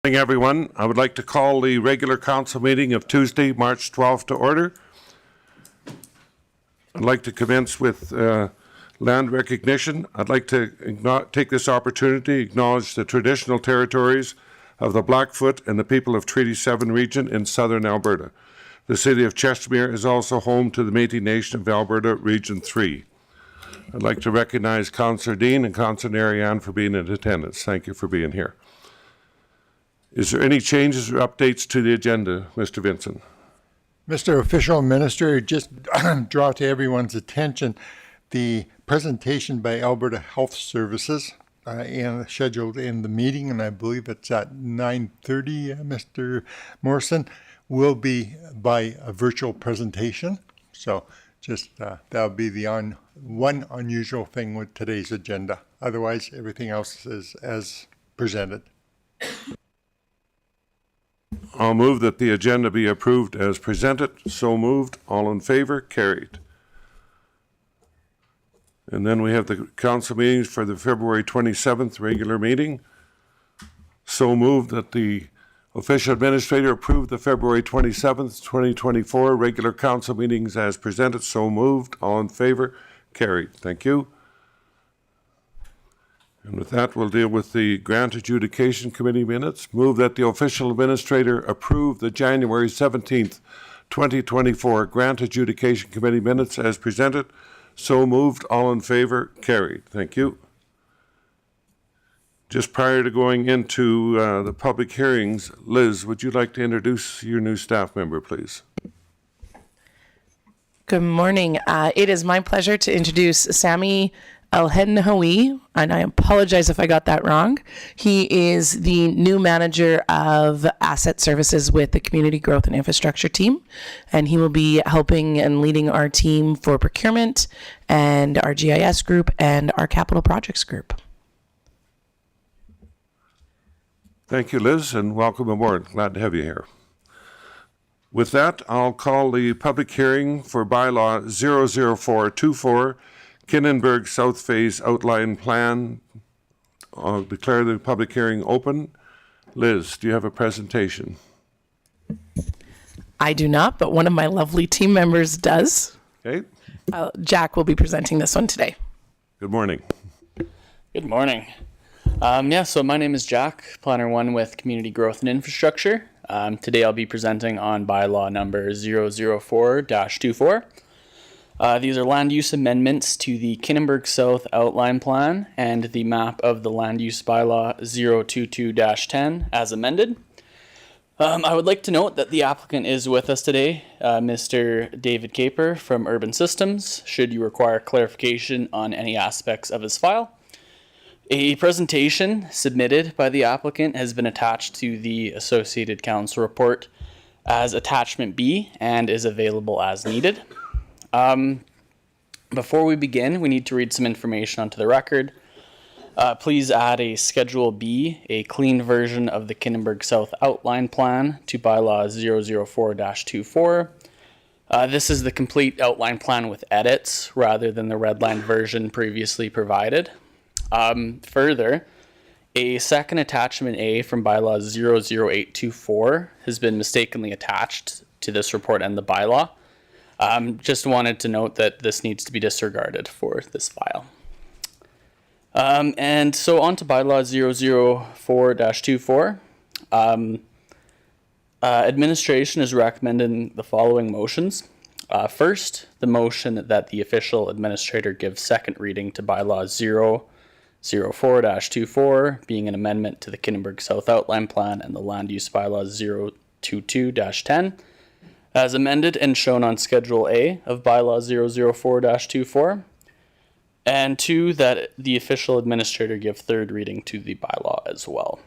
Good morning, everyone. I would like to call the regular council meeting of Tuesday, March 12th to order. I'd like to commence with land recognition. I'd like to take this opportunity to acknowledge the traditional territories of the Blackfoot and the people of Treaty 7 region in southern Alberta. The city of Chestermere is also home to the Métis Nation of Alberta, Region 3. I'd like to recognize Councillor Dean and Councillor Narayan for being in attendance. Thank you for being here. Is there any changes or updates to the agenda, Mr. Vincent? Mr. Official Administrator, just draw to everyone's attention the presentation by Alberta Health Services and scheduled in the meeting, and I believe it's at 9:30, Mr. Morrison, will be by a virtual presentation. So just that'll be the one unusual thing with today's agenda. Otherwise, everything else is as presented. I'll move that the agenda be approved as presented. So moved. All in favor? Carried. And then we have the council meetings for the February 27th regular meeting. So moved that the official administrator approve the February 27th, 2024 regular council meetings as presented. So moved. All in favor? Carried. Thank you. And with that, we'll deal with the Grant Adjudication Committee minutes. Move that the official administrator approve the January 17th, 2024 Grant Adjudication Committee minutes as presented. So moved. All in favor? Carried. Thank you. Just prior to going into the public hearings, Liz, would you like to introduce your new staff member, please? Good morning. It is my pleasure to introduce Sammy El-Hednahoui, and I apologize if I got that wrong. He is the new manager of asset services with the Community Growth and Infrastructure team, and he will be helping and leading our team for procurement and our GIS group and our capital projects group. Thank you, Liz, and welcome aboard. Glad to have you here. With that, I'll call the public hearing for bylaw 00424, Kinnenberg South Phase Outline Plan. I'll declare the public hearing open. Liz, do you have a presentation? I do not, but one of my lovely team members does. Okay. Jack will be presenting this one today. Good morning. Good morning. So my name is Jack, Planner 1 with Community Growth and Infrastructure. Today I'll be presenting on bylaw number 004-24. These are land use amendments to the Kinnenberg South Outline Plan and the map of the land use bylaw 022-10 as amended. I would like to note that the applicant is with us today, Mr. David Caper from Urban Systems, should you require clarification on any aspects of his file. A presentation submitted by the applicant has been attached to the Associated Council report as Attachment B and is available as needed. Before we begin, we need to read some information onto the record. Please add a Schedule B, a clean version of the Kinnenberg South Outline Plan to bylaw 004-24. This is the complete outline plan with edits rather than the redlined version previously provided. Further, a second attachment A from bylaw 00824 has been mistakenly attached to this report and the bylaw. Just wanted to note that this needs to be disregarded for this file. And so on to bylaw 004-24. Administration is recommending the following motions. First, the motion that the official administrator gives second reading to bylaw 004-24, being an amendment to the Kinnenberg South Outline Plan and the land use bylaw 022-10. As amended and shown on Schedule A of bylaw 004-24, and 2, that the official administrator give third reading to the bylaw as well.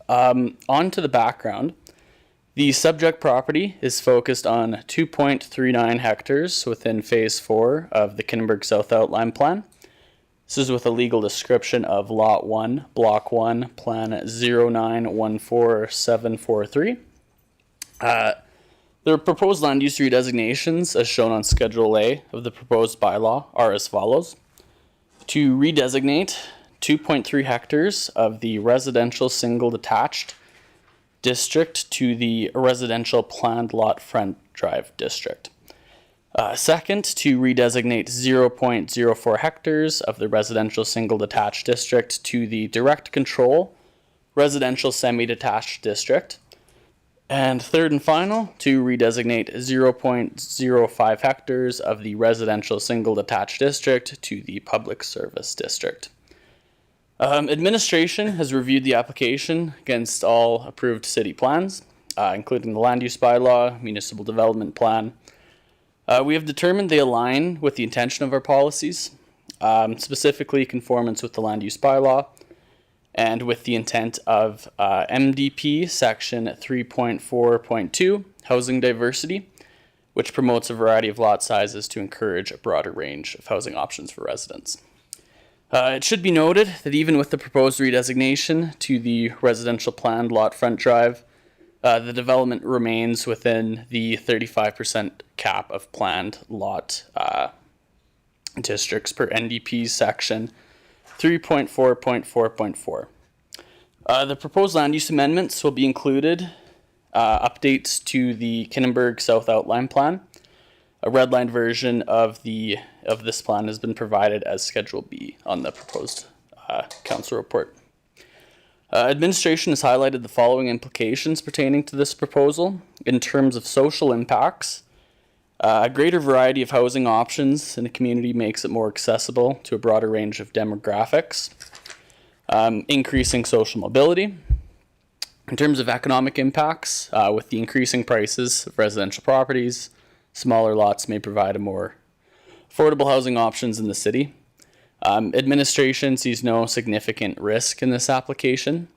On to the background. The subject property is focused on 2.39 hectares within Phase 4 of the Kinnenberg South Outline Plan. This is with a legal description of Lot 1, Block 1, Plan 0914743. The proposed land use redesignations, as shown on Schedule A of the proposed bylaw, are as follows. To redesignate 2.3 hectares of the residential single detached district to the residential planned lot front drive district. Second, to redesignate 0.04 hectares of the residential single detached district to the direct control residential semi-detached district. And third and final, to redesignate 0.05 hectares of the residential single detached district to the public service district. Administration has reviewed the application against all approved city plans, including the land use bylaw, municipal development plan. We have determined they align with the intention of our policies, specifically conformance with the land use bylaw, and with the intent of MDP section 3.4.2, housing diversity, which promotes a variety of lot sizes to encourage a broader range of housing options for residents. It should be noted that even with the proposed redesignation to the residential planned lot front drive, the development remains within the 35% cap of planned lot districts per NDP section 3.4.4.4. The proposed land use amendments will be included updates to the Kinnenberg South Outline Plan. A redlined version of this plan has been provided as Schedule B on the proposed council report. Administration has highlighted the following implications pertaining to this proposal. In terms of social impacts, a greater variety of housing options in the community makes it more accessible to a broader range of demographics, increasing social mobility. In terms of economic impacts, with the increasing prices of residential properties, smaller lots may provide a more affordable housing options in the city. Administration sees no significant risk in this application.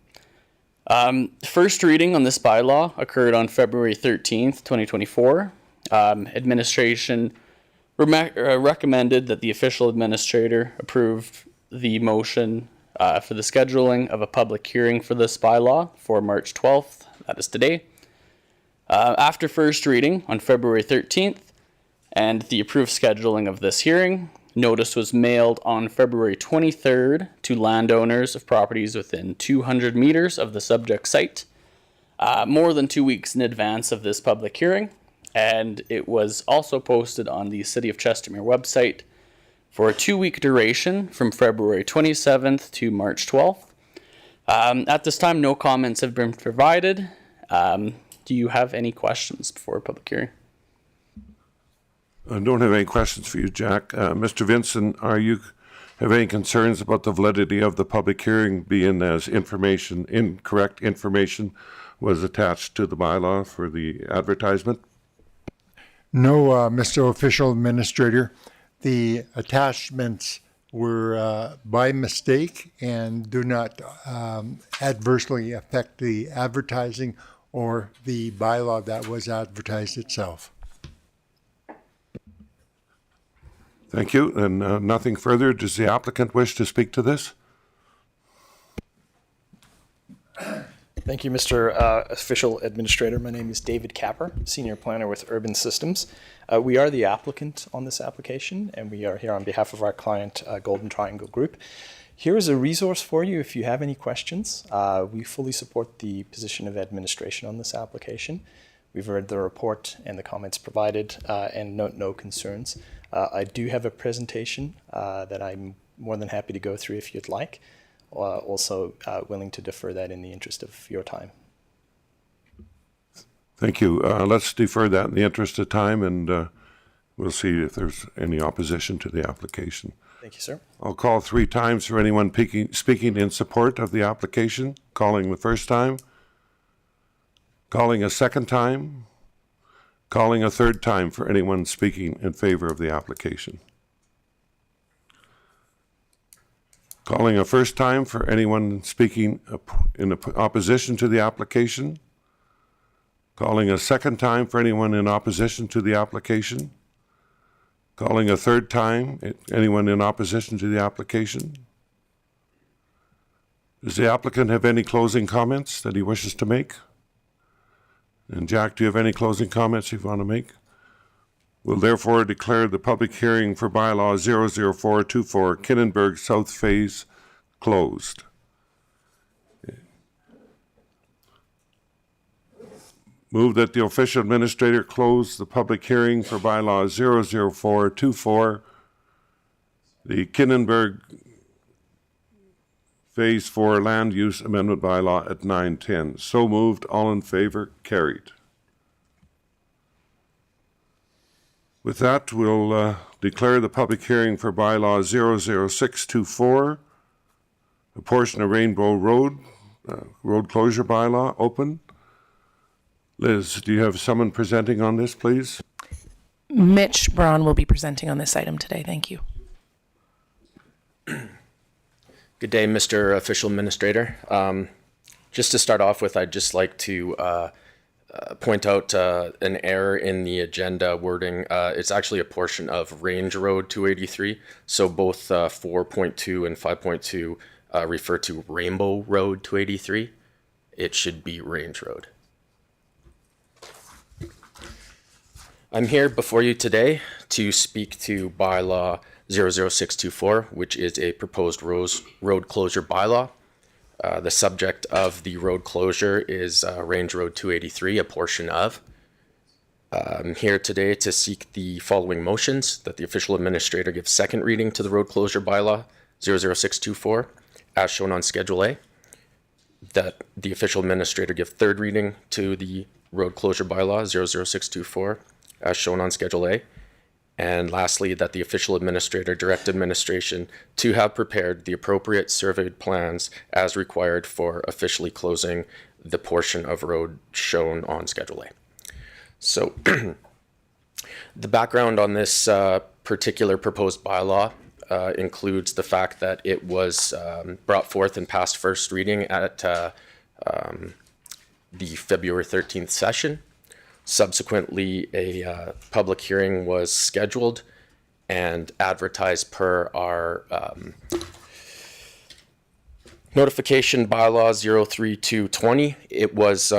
First reading on this bylaw occurred on February 13th, 2024. Administration recommended that the official administrator approve the motion for the scheduling of a public hearing for this bylaw for March 12th, that is today. After first reading on February 13th and the approved scheduling of this hearing, notice was mailed on February 23rd to landowners of properties within 200 meters of the subject site, more than 2 weeks in advance of this public hearing, and it was also posted on the City of Chestermere website for a 2-week duration from February 27th to March 12th. At this time, no comments have been provided. Do you have any questions before public hearing? I don't have any questions for you, Jack. Mr. Vinson, have any concerns about the validity of the public hearing being as incorrect information was attached to the bylaw for the advertisement? No, Mr. Official Administrator. The attachments were by mistake and do not adversely affect the advertising or the bylaw that was advertised itself. Thank you. And nothing further. Does the applicant wish to speak to this? Thank you, Mr. Official Administrator. My name is David Capper, Senior Planner with Urban Systems. We are the applicant on this application, and we are here on behalf of our client, Golden Triangle Group. Here is a resource for you if you have any questions. We fully support the position of administration on this application. We've read the report and the comments provided and note no concerns. I do have a presentation that I'm more than happy to go through if you'd like. Also willing to defer that in the interest of your time. Thank you. Let's defer that in the interest of time, and we'll see if there's any opposition to the application. Thank you, sir. I'll call 3 times for anyone speaking in support of the application. Calling the first time. Calling a second time. Calling a third time for anyone speaking in favor of the application. Calling a first time for anyone speaking in opposition to the application. Calling a second time for anyone in opposition to the application. Calling a third time, anyone in opposition to the application. Does the applicant have any closing comments that he wishes to make? And Jack, do you have any closing comments you want to make? We'll therefore declare the public hearing for bylaw 00424 Kinnenberg South Phase closed. Move that the official administrator close the public hearing for bylaw 00424, the Kinnenberg Phase 4 Land Use Amendment Bylaw at 9:10. So moved. All in favor? Carried. With that, we'll declare the public hearing for bylaw 00624, a portion of Rainbow Road, road closure bylaw, open. Liz, do you have someone presenting on this, please? Mitch Braun will be presenting on this item today. Thank you. Good day, Mr. Official Administrator. Just to start off with, I'd just like to point out an error in the agenda wording. It's actually a portion of Range Road 283. So both 4.2 and 5.2 refer to Rainbow Road 283. It should be Range Road. I'm here before you today to speak to bylaw 00624, which is a proposed road closure bylaw. The subject of the road closure is Range Road 283, a portion of. I'm here today to seek the following motions: that the official administrator give second reading to the road closure bylaw 00624, as shown on Schedule A. That the official administrator give third reading to the road closure bylaw 00624, as shown on Schedule A. And lastly, that the official administrator direct administration to have prepared the appropriate surveyed plans as required for officially closing the portion of road shown on Schedule A. So the background on this particular proposed bylaw includes the fact that it was brought forth and passed first reading at the February 13th session. Subsequently, a public hearing was scheduled and advertised per our notification bylaw 03220. It was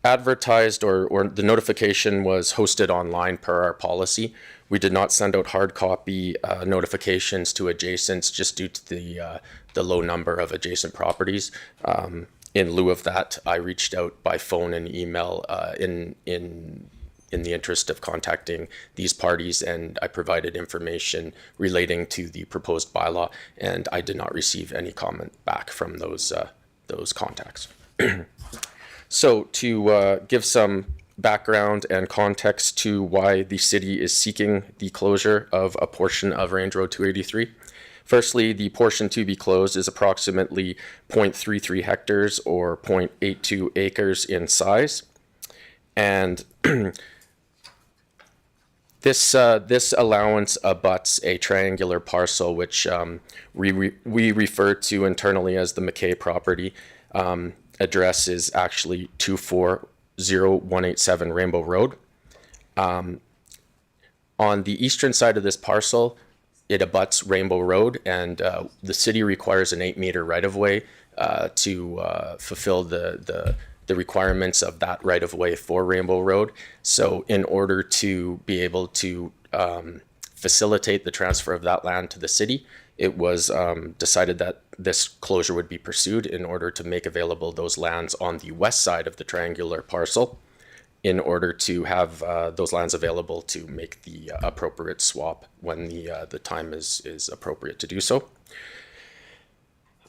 advertised or the notification was hosted online per our policy. We did not send out hard copy notifications to adjacents just due to the low number of adjacent properties. In lieu of that, I reached out by phone and email in the interest of contacting these parties, and I provided information relating to the proposed bylaw, and I did not receive any comment back from those contacts. So to give some background and context to why the city is seeking the closure of a portion of Range Road 283. Firstly, the portion to be closed is approximately 0.33 hectares or 0.82 acres in size. And this allowance abuts a triangular parcel, which we refer to internally as the McKay property. Address is actually 240187 Rainbow Road. On the eastern side of this parcel, it abuts Rainbow Road, and the city requires an 8-meter right-of-way to fulfill the requirements of that right-of-way for Rainbow Road. So in order to be able to facilitate the transfer of that land to the city, it was decided that this closure would be pursued in order to make available those lands on the west side of the triangular parcel, in order to have those lands available to make the appropriate swap when the time is appropriate to do so.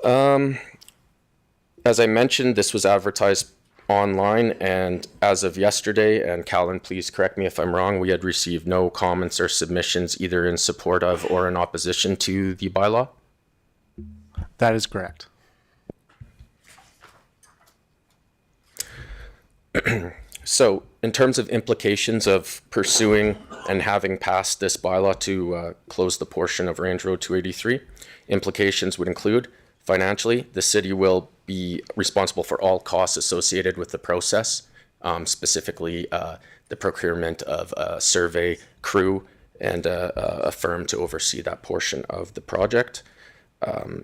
As I mentioned, this was advertised online, and as of yesterday, and Callan, please correct me if I'm wrong, we had received no comments or submissions either in support of or in opposition to the bylaw. That is correct. So in terms of implications of pursuing and having passed this bylaw to close the portion of Range Road 283, implications would include financially, the city will be responsible for all costs associated with the process, specifically the procurement of a survey crew and a firm to oversee that portion of the project.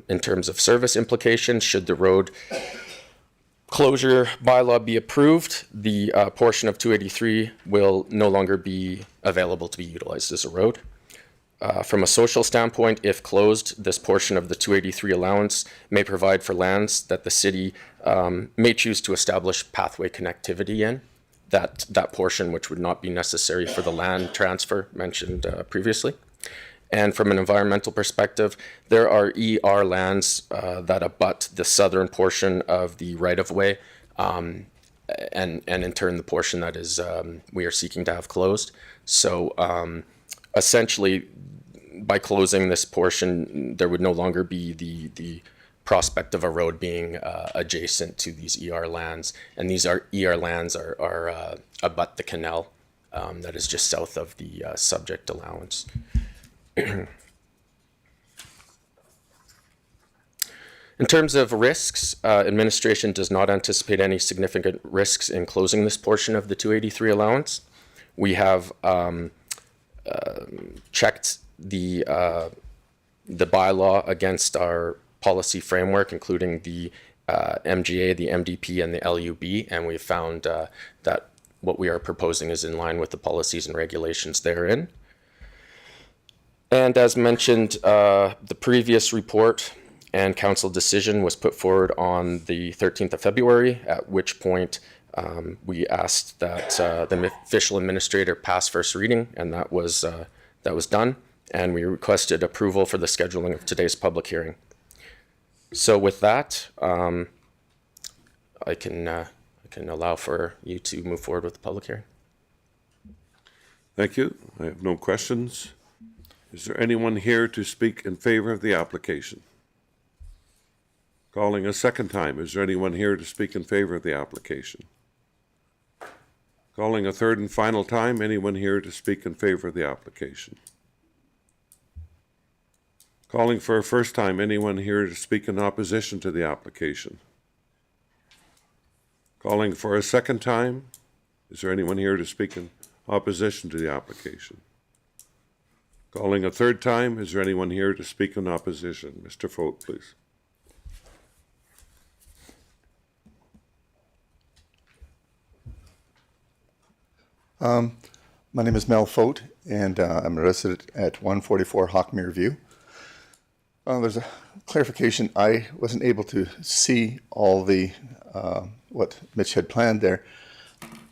In terms of service implications, should the road closure bylaw be approved, the portion of 283 will no longer be available to be utilized as a road. From a social standpoint, if closed, this portion of the 283 allowance may provide for lands that the city may choose to establish pathway connectivity in. That portion which would not be necessary for the land transfer mentioned previously. And from an environmental perspective, there are ER lands that abut the southern portion of the right-of-way, and in turn the portion that is we are seeking to have closed. So essentially, by closing this portion, there would no longer be the prospect of a road being adjacent to these ER lands, and these ER lands are abut the canal that is just south of the subject allowance. In terms of risks, administration does not anticipate any significant risks in closing this portion of the 283 allowance. We have checked the bylaw against our policy framework, including the MGA, the MDP, and the LUB, and we found that what we are proposing is in line with the policies and regulations therein. And as mentioned, the previous report and council decision was put forward on the 13th of February, at which point we asked that the official administrator pass first reading, and that was done. And we requested approval for the scheduling of today's public hearing. So with that, I can allow for you to move forward with the public hearing. Thank you. I have no questions. Is there anyone here to speak in favor of the application? Calling a second time. Is there anyone here to speak in favor of the application? Calling a third and final time. Anyone here to speak in favor of the application? Calling for a first time. Anyone here to speak in opposition to the application? Calling for a second time. Is there anyone here to speak in opposition to the application? Calling a third time. Is there anyone here to speak in opposition? Mr. Fote, please. My name is Mel Fote, and I'm a resident at 144 Hawkmere View. There's a clarification. I wasn't able to see all the what Mitch had planned there.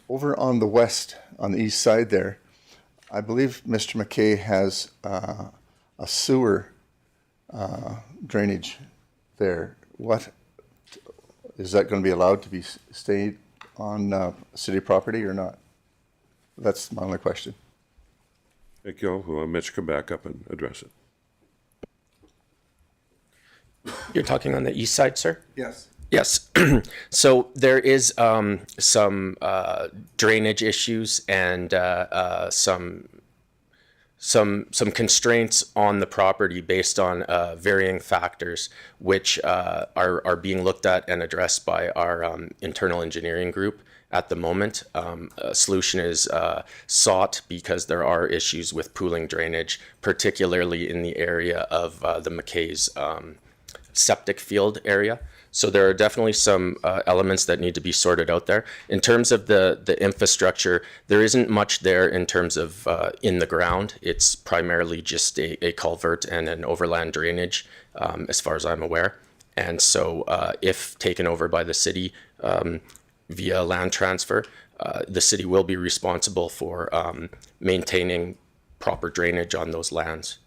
Over on the west, on the east side there, I believe Mr. McKay has a sewer drainage there. What is that going to be allowed to be stayed on city property or not? That's my only question. Thank you all. Will Mitch come back up and address it? You're talking on the east side, sir? Yes. Yes. So there is some drainage issues and some constraints on the property based on varying factors, which are being looked at and addressed by our internal engineering group. At the moment, a solution is sought because there are issues with pooling drainage, particularly in the area of the McKay's septic field area. So there are definitely some elements that need to be sorted out there. In terms of the infrastructure, there isn't much there in terms of in the ground. It's primarily just a culvert and an overland drainage, as far as I'm aware. And so if taken over by the city via land transfer, the city will be responsible for maintaining proper drainage on those lands.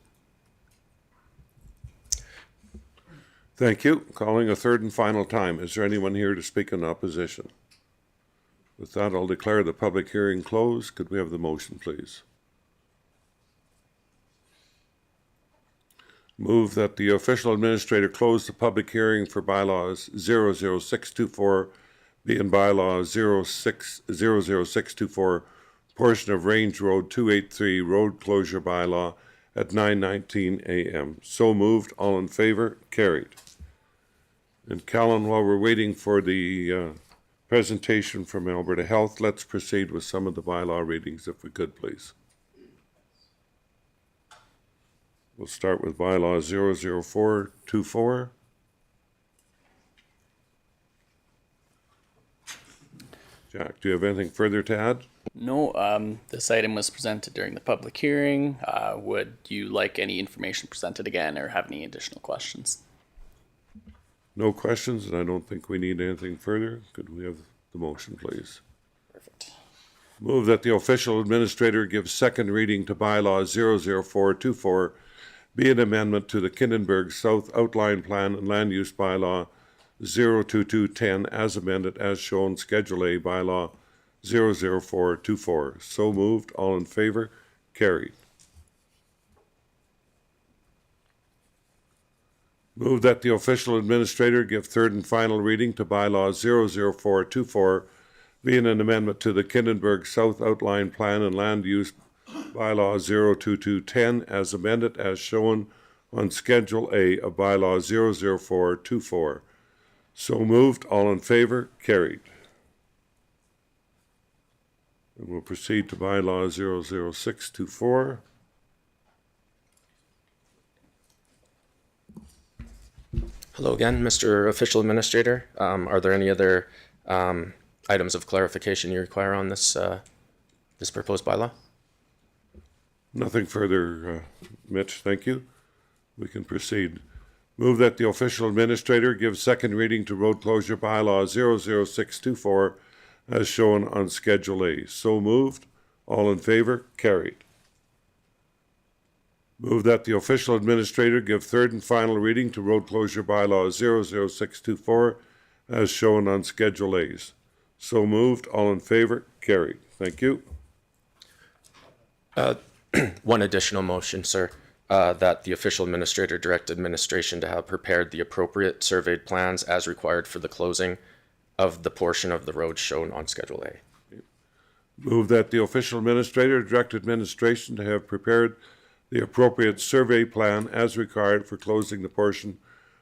Thank you. Calling a third and final time. Is there anyone here to speak in opposition? With that, I'll declare the public hearing closed. Could we have the motion, please? Move that the official administrator close the public hearing for bylaws 00624 being bylaw 00624, portion of Range Road 283 road closure bylaw at 9:19 a.m. So moved. All in favor? Carried. And Callan, while we're waiting for the presentation from Alberta Health, let's proceed with some of the bylaw readings, if we could, please. We'll start with bylaw 00424. Jack, do you have anything further to add? No, this item was presented during the public hearing. Would you like any information presented again or have any additional questions? No questions, and I don't think we need anything further. Could we have the motion, please? Perfect. Move that the official administrator give second reading to bylaw 00424 be an amendment to the Kindenberg South Outline Plan and Land Use Bylaw 02210 as amended as shown Schedule A bylaw 00424. So moved. All in favor? Carried. Move that the official administrator give third and final reading to bylaw 00424 being an amendment to the Kindenberg South Outline Plan and Land Use Bylaw 02210 as amended as shown on Schedule A of Bylaw 00424. So moved. All in favor? Carried. And we'll proceed to Bylaw 00624. Hello again, Mr. Official Administrator. Are there any other items of clarification you require on this this proposed bylaw? Nothing further, Mitch. Thank you. We can proceed. Move that the official administrator give second reading to road closure bylaw 00624 as shown on Schedule A. So moved. All in favor? Carried. Move that the official administrator give third and final reading to road closure bylaw 00624 as shown on Schedule A's. So moved. All in favor? Carried. Thank you. One additional motion, sir, that the official administrator direct administration to have prepared the appropriate surveyed plans as required for the closing of the portion of the road shown on Schedule A. Move that the official administrator direct administration to have prepared the appropriate survey plan as required for closing the portion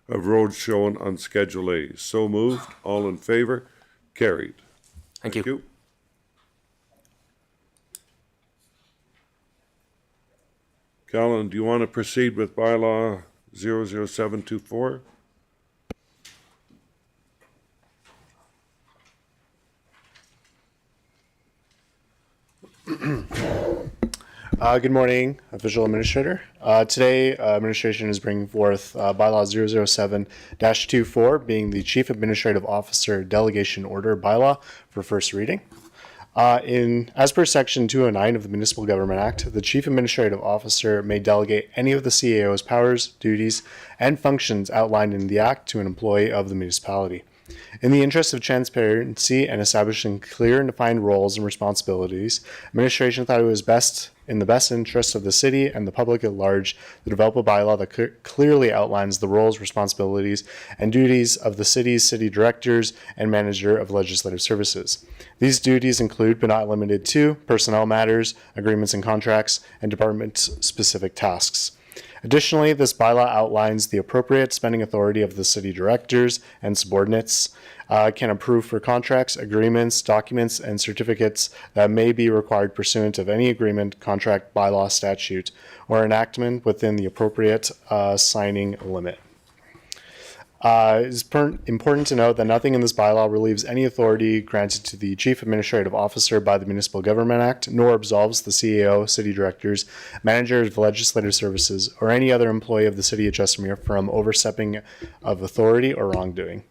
of road shown on Schedule A. So moved. All in favor? Carried. Thank you. Callan, do you want to proceed with bylaw 00724? Good morning, official administrator. Today, administration is bringing forth bylaw 007-24, being the chief administrative officer delegation order bylaw for first reading. As per section 209 of the Municipal Government Act, the chief administrative officer may delegate any of the CAO's powers, duties, and functions outlined in the act to an employee of the municipality. In the interest of transparency and establishing clear and defined roles and responsibilities, administration thought it was in the best interest of the city and the public at large to develop a bylaw that clearly outlines the roles, responsibilities, and duties of the city's city directors and manager of legislative services. These duties include, but not limited to, personnel matters, agreements and contracts, and department-specific tasks. Additionally, this bylaw outlines the appropriate spending authority of the city directors and subordinates, can approve for contracts, agreements, documents, and certificates that may be required pursuant of any agreement, contract, bylaw, statute, or enactment within the appropriate signing limit. It is important to note that nothing in this bylaw relieves any authority granted to the Chief Administrative Officer by the Municipal Government Act, nor absolves the CAO, City Directors, Managers of Legislative Services, or any other employee of the City of Chestermere from overstepping of authority or wrongdoing.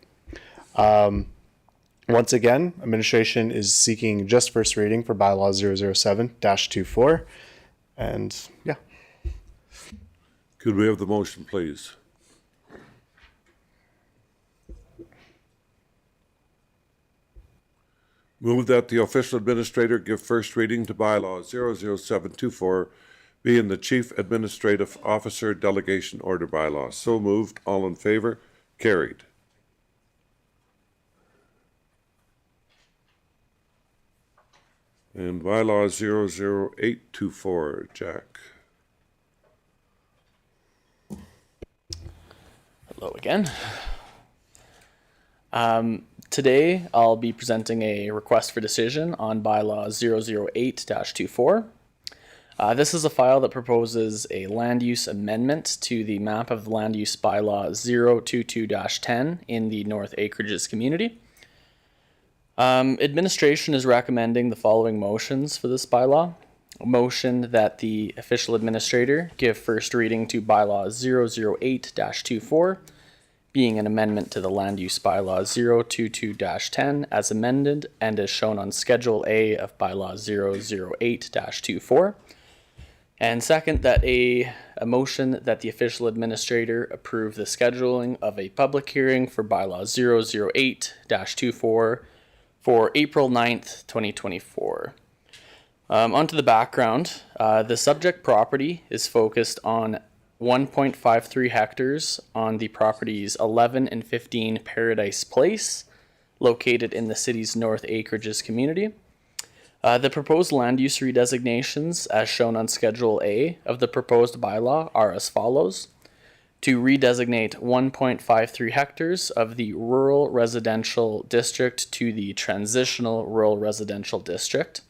Once again, administration is seeking just first reading for bylaw 007-24, and yeah. Could we have the motion, please? Move that the official administrator give first reading to bylaw 00724, being the chief administrative officer delegation order bylaw. So moved. All in favor? Carried. And bylaw 00824, Jack. Hello again. Today, I'll be presenting a request for decision on bylaw 008-24. This is a file that proposes a land use amendment to the map of the land use bylaw 022-10 in the North Acreages community. Administration is recommending the following motions for this bylaw. A motion that the official administrator give first reading to bylaw 008-24, being an amendment to the land use bylaw 022-10 as amended and as shown on Schedule A of bylaw 008-24. And second, that a motion that the official administrator approve the scheduling of a public hearing for bylaw 008-24 for April 9th, 2024. Onto the background. The subject property is focused on 1.53 hectares on the properties 11 and 15 Paradise Place, located in the city's North Acreages community. The proposed land use redesignations, as shown on Schedule A of the proposed bylaw, are as follows. To redesignate 1.53 hectares of the rural residential district to the transitional rural residential district.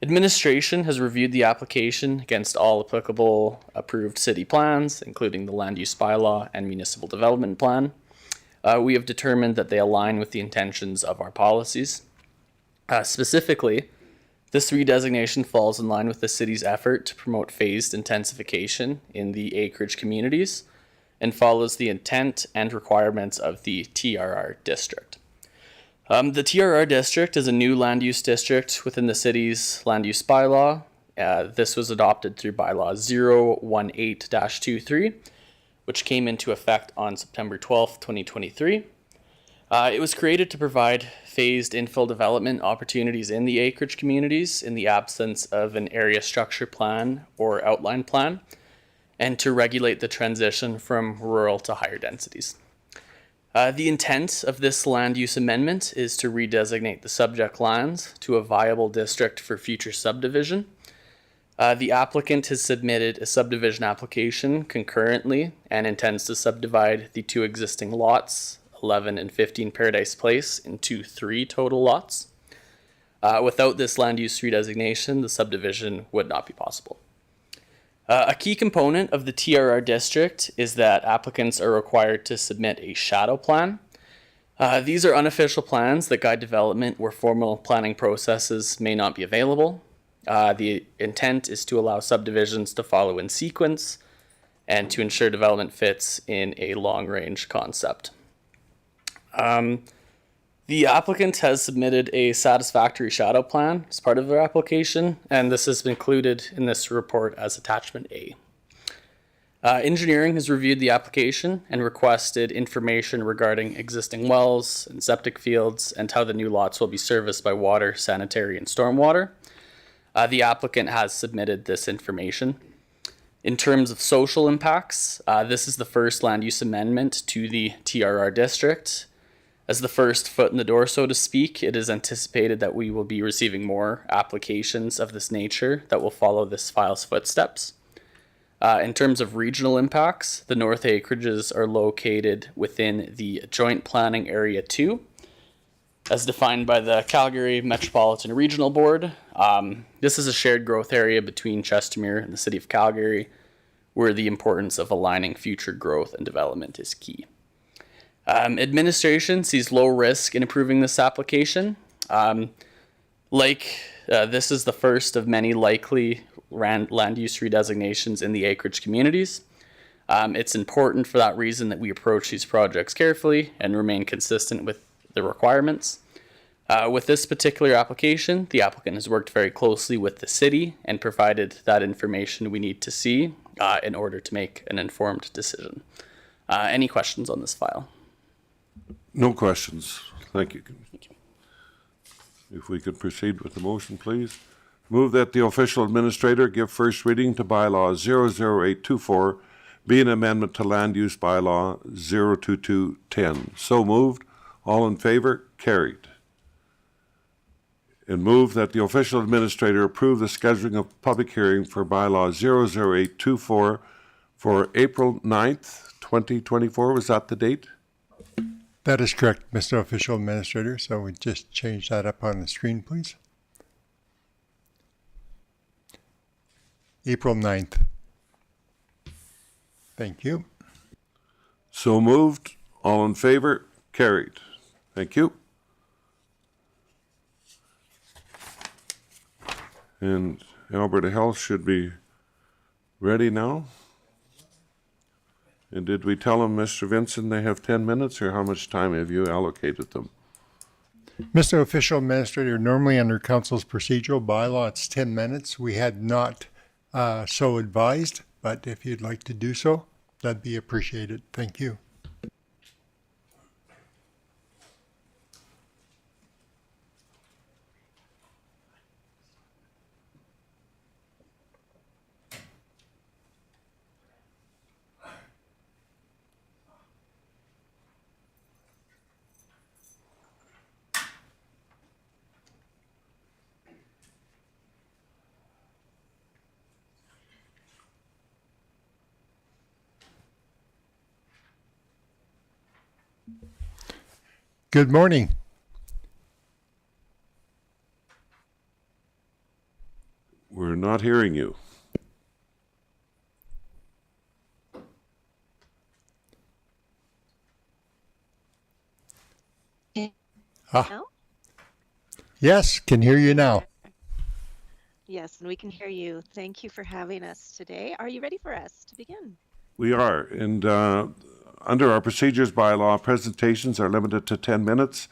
Administration has reviewed the application against all applicable approved city plans, including the land use bylaw and municipal development plan. We have determined that they align with the intentions of our policies. Specifically, this redesignation falls in line with the city's effort to promote phased intensification in the acreage communities and follows the intent and requirements of the TRR district. The TRR district is a new land use district within the city's land use bylaw. This was adopted through bylaw 018-23, which came into effect on September 12th, 2023. It was created to provide phased infill development opportunities in the acreage communities in the absence of an area structure plan or outline plan, and to regulate the transition from rural to higher densities. The intent of this land use amendment is to redesignate the subject lands to a viable district for future subdivision. The applicant has submitted a subdivision application concurrently and intends to subdivide the two existing lots, 11 and 15 Paradise Place, into 3 total lots. Without this land use redesignation, the subdivision would not be possible. A key component of the TRR district is that applicants are required to submit a shadow plan. These are unofficial plans that guide development where formal planning processes may not be available. The intent is to allow subdivisions to follow in sequence and to ensure development fits in a long-range concept. The applicant has submitted a satisfactory shadow plan as part of their application, and this has been included in this report as attachment A. Engineering has reviewed the application and requested information regarding existing wells and septic fields and how the new lots will be serviced by water, sanitary, and stormwater. The applicant has submitted this information. In terms of social impacts, this is the first land use amendment to the TRR district. As the first foot in the door, so to speak, it is anticipated that we will be receiving more applications of this nature that will follow this file's footsteps. In terms of regional impacts, the North Acreages are located within the Joint Planning Area 2, as defined by the Calgary Metropolitan Regional Board. This is a shared growth area between Chestermere and the City of Calgary, where the importance of aligning future growth and development is key. Administration sees low risk in approving this application. This is the first of many likely land use redesignations in the acreage communities. It's important for that reason that we approach these projects carefully and remain consistent with the requirements. With this particular application, the applicant has worked very closely with the city and provided that information we need to see in order to make an informed decision. Any questions on this file? No questions. Thank you. If we could proceed with the motion, please. Move that the official administrator give first reading to bylaw 00824, be an amendment to land use bylaw 02210. So moved. All in favor? Carried. And move that the official administrator approve the scheduling of public hearing for bylaw 00824 for April 9th, 2024. Was that the date? That is correct, Mr. Official Administrator. So we just change that up on the screen, please. April 9th. Thank you. So moved. All in favor? Carried. Thank you. And Alberta Health should be ready now. And did we tell them, Mr. Vincent, they have 10 minutes, or how much time have you allocated them? Mr. Official Administrator, normally under Council's procedural bylaw, it's 10 minutes. We had not so advised, but if you'd like to do so, that'd be appreciated. Thank you. Good morning. We're not hearing you. Now? Yes, can hear you now. Yes, and we can hear you. Thank you for having us today. Are you ready for us to begin? We are, and under our procedures bylaw, presentations are limited to 10 minutes.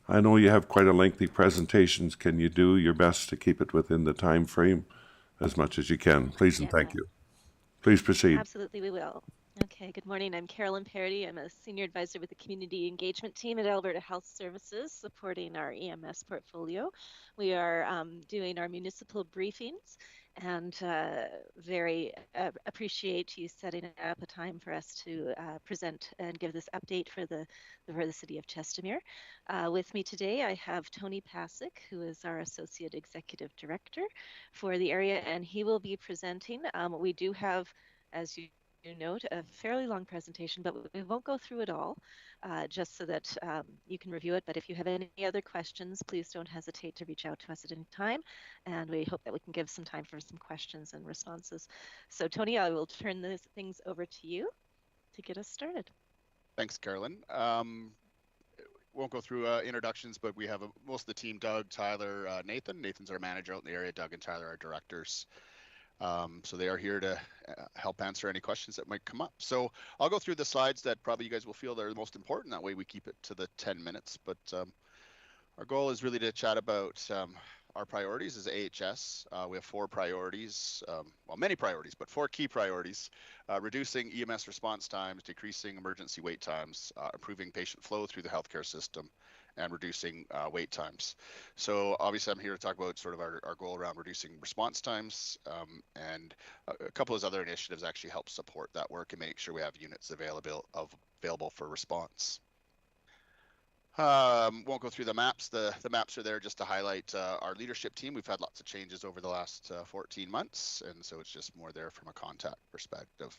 I know you have quite a lengthy presentations. Can you do your best to keep it within the time frame as much as you can? Please and thank you. Please proceed. Absolutely, we will. Okay, good morning. I'm Carolyn Parody. I'm a senior advisor with the community engagement team at Alberta Health Services, supporting our EMS portfolio. We are doing our municipal briefings, and very appreciate you setting up a time for us to present and give this update for the city of Chestermere. With me today, I have Tony Pasick, who is our Associate Executive Director for the area, and he will be presenting. We do have, as you note, a fairly long presentation, but we won't go through it all, just so that you can review it. But if you have any other questions, please don't hesitate to reach out to us at any time, and we hope that we can give some time for some questions and responses. So Tony, I will turn these things over to you to get us started. Thanks, Carolyn. Won't go through introductions, but we have most of the team: Doug, Tyler, Nathan. Nathan's our manager out in the area. Doug and Tyler are directors. So they are here to help answer any questions that might come up. So I'll go through the slides that probably you guys will feel are the most important. That way we keep it to the 10 minutes. But our goal is really to chat about our priorities as AHS. We have 4 priorities, well, many priorities, but 4 key priorities: reducing EMS response times, decreasing emergency wait times, improving patient flow through the healthcare system, and reducing wait times. So obviously I'm here to talk about sort of our goal around reducing response times, and a couple of other initiatives actually help support that work and make sure we have units available for response. Won't go through the maps. The maps are there just to highlight our leadership team. We've had lots of changes over the last 14 months, and so it's just more there from a contact perspective.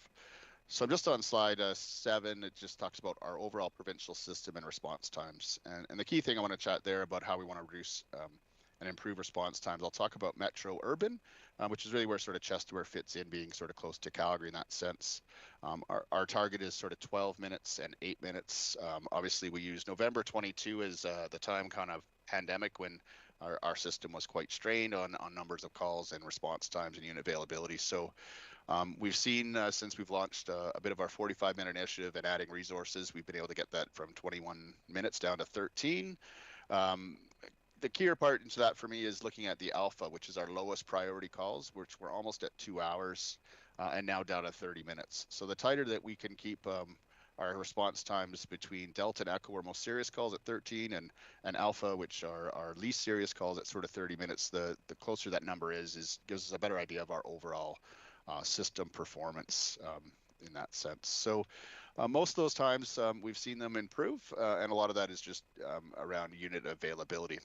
So I'm just on slide 7. It just talks about our overall provincial system and response times. And the key thing I want to chat there about how we want to reduce and improve response times. I'll talk about metro urban, which is really where sort of Chestermere fits in, being sort of close to Calgary in that sense. Our target is sort of 12 minutes and 8 minutes. Obviously, we use November 22 as the time kind of pandemic when our system was quite strained on numbers of calls and response times and unit availability. So we've seen since we've launched a bit of our 45-minute initiative and adding resources, we've been able to get that from 21 minutes down to 13. The key part into that for me is looking at the alpha, which is our lowest priority calls, which we're almost at 2 hours and now down to 30 minutes. So the tighter that we can keep our response times between Delta and Echo, our most serious calls, at 13, and Alpha, which are our least serious calls, at sort of 30 minutes, the closer that number is gives us a better idea of our overall system performance in that sense. So most of those times we've seen them improve, and a lot of that is just around unit availability.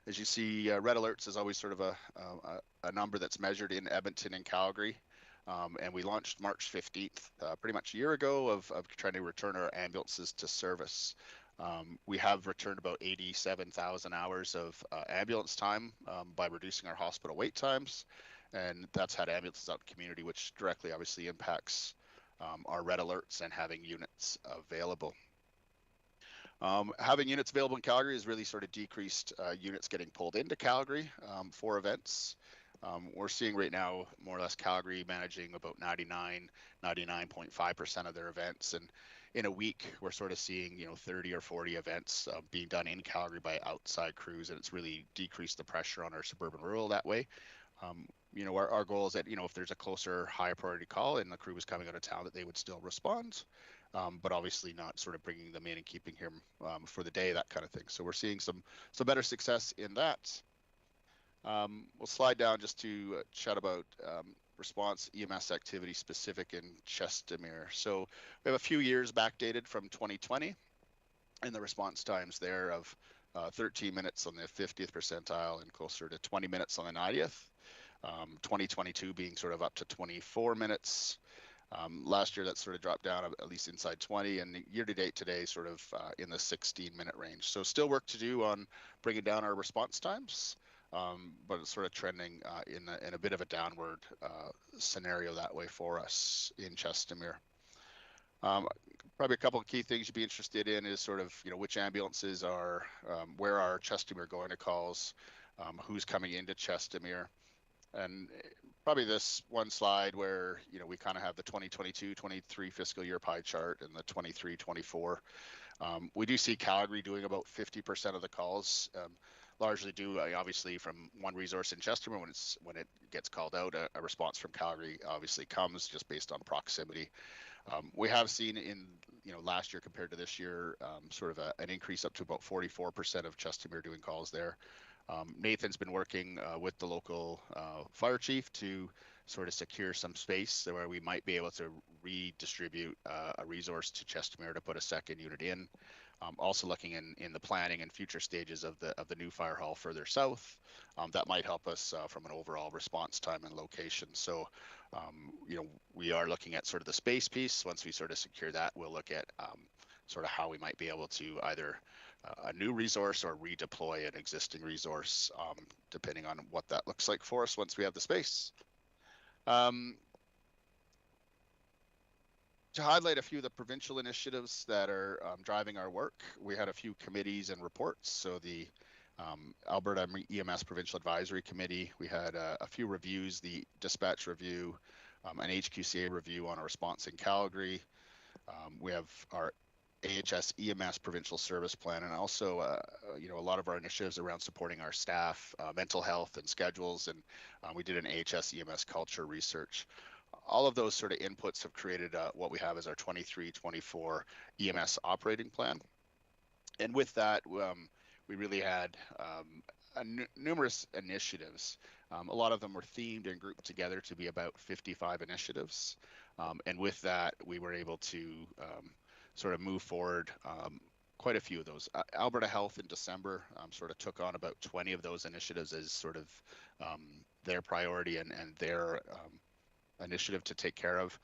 As you see, red alerts is always sort of a number that's measured in Edmonton and Calgary. And we launched March 15th, pretty much a year ago, of trying to return our ambulances to service. We have returned about 87,000 hours of ambulance time by reducing our hospital wait times. And that's had ambulances out in the community, which directly obviously impacts our red alerts and having units available. Having units available in Calgary has really sort of decreased units getting pulled into Calgary for events. We're seeing right now more or less Calgary managing about 99.5% of their events, and in a week we're sort of seeing 30 or 40 events being done in Calgary by outside crews, and it's really decreased the pressure on our suburban rural that way. Our goal is that if there's a closer, higher priority call and the crew was coming out of town, that they would still respond, but obviously not sort of bringing them in and keeping him for the day, that kind of thing. So we're seeing some better success in that. We'll slide down just to chat about response EMS activity specific in Chestermere. So we have a few years backdated from 2020, and the response times there of 13 minutes on the 50th percentile and closer to 20 minutes on the 90th. 2022 being sort of up to 24 minutes. Last year that sort of dropped down at least inside 20, and year to date today sort of in the 16-minute range. So still work to do on bringing down our response times, but it's sort of trending in a bit of a downward scenario that way for us in Chestermere. Probably a couple of key things you'd be interested in is sort of which ambulances are where are Chestermere going to calls, who's coming into Chestermere. And probably this one slide where we kind of have the 2022-23 fiscal year pie chart and the 23-24. We do see Calgary doing about 50% of the calls, largely due obviously from one resource in Chestermere. When it gets called out, a response from Calgary obviously comes just based on proximity. We have seen in last year compared to this year sort of an increase up to about 44% of Chestermere doing calls there. Nathan's been working with the local fire chief to sort of secure some space where we might be able to redistribute a resource to Chestermere to put a second unit in. Also looking in the planning and future stages of the new fire hall further south, that might help us from an overall response time and location. So, we are looking at sort of the space piece. Once we sort of secure that, we'll look at sort of how we might be able to either a new resource or redeploy an existing resource, depending on what that looks like for us once we have the space. To highlight a few of the provincial initiatives that are driving our work, we had a few committees and reports. So the Alberta EMS Provincial Advisory Committee, we had a few reviews, the dispatch review, an HQCA review on a response in Calgary. We have our AHS EMS Provincial Service Plan, and also a lot of our initiatives around supporting our staff, mental health and schedules, and we did an AHS EMS culture research. All of those sort of inputs have created what we have as our 23-24 EMS operating plan. And with that, we really had numerous initiatives. A lot of them were themed and grouped together to be about 55 initiatives. And with that, we were able to sort of move forward quite a few of those. Alberta Health in December sort of took on about 20 of those initiatives as sort of their priority and their initiative to take care of,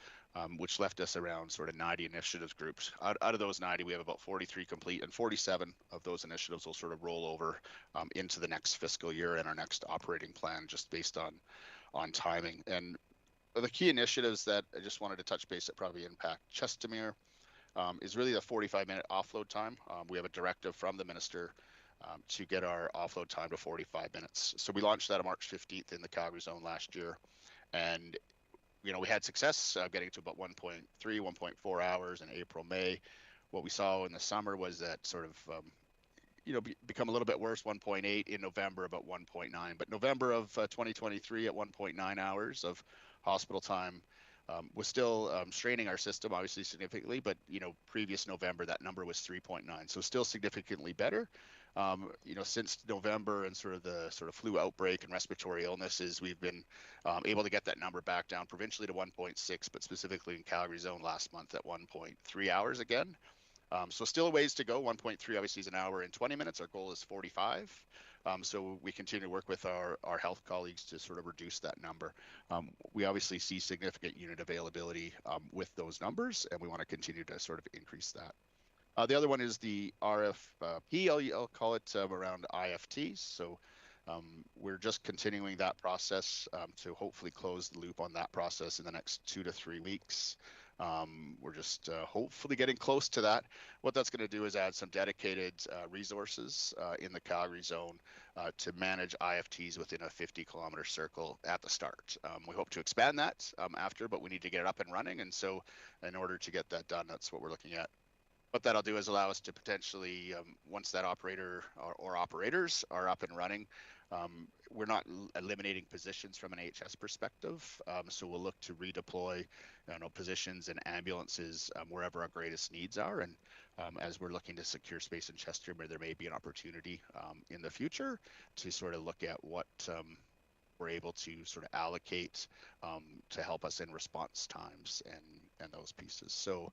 which left us around sort of 90 initiatives groups. Out of those 90, we have about 43 complete, and 47 of those initiatives will sort of roll over into the next fiscal year and our next operating plan, just based on timing. And the key initiatives that I just wanted to touch base that probably impact Chestermere is really the 45-minute offload time. We have a directive from the minister to get our offload time to 45 minutes. So we launched that on March 15th in the Calgary zone last year, and we had success getting to about 1.3, 1.4 hours in April, May. What we saw in the summer was that sort of, become a little bit worse, 1.8 in November, about 1.9. But November of 2023 at 1.9 hours of hospital time was still straining our system, obviously significantly, but, previous November, that number was 3.9. So still significantly better. Since November and sort of the flu outbreak and respiratory illnesses, we've been able to get that number back down provincially to 1.6, but specifically in Calgary zone last month at 1.3 hours again. So still a ways to go. 1.3 obviously is an hour and 20 minutes. Our goal is 45. So we continue to work with our health colleagues to sort of reduce that number. We obviously see significant unit availability with those numbers, and we want to continue to sort of increase that. The other one is the RFP, I'll call it, around IFTs. So we're just continuing that process to hopefully close the loop on that process in the next 2 to 3 weeks. We're just hopefully getting close to that. What that's going to do is add some dedicated resources in the Calgary zone to manage IFTs within a 50-kilometer circle at the start. We hope to expand that after, but we need to get it up and running. And so in order to get that done, that's what we're looking at. What that'll do is allow us to potentially, once that operator or operators are up and running, we're not eliminating positions from an AHS perspective. So we'll look to redeploy positions and ambulances wherever our greatest needs are. And as we're looking to secure space in Chester, where there may be an opportunity in the future to sort of look at what we're able to sort of allocate to help us in response times and those pieces. So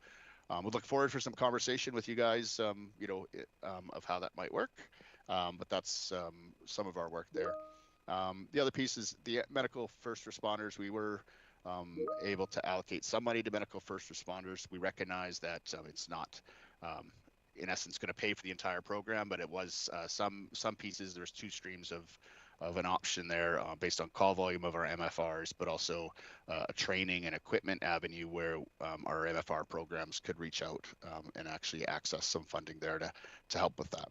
we'll look forward for some conversation with you guys, of how that might work. But that's some of our work there. The other piece is the medical first responders. We were able to allocate some money to medical first responders. We recognize that it's not, in essence, going to pay for the entire program, but it was some pieces. There's two streams of an option there based on call volume of our MFRs, but also a training and equipment avenue where our MFR programs could reach out and actually access some funding there to help with that.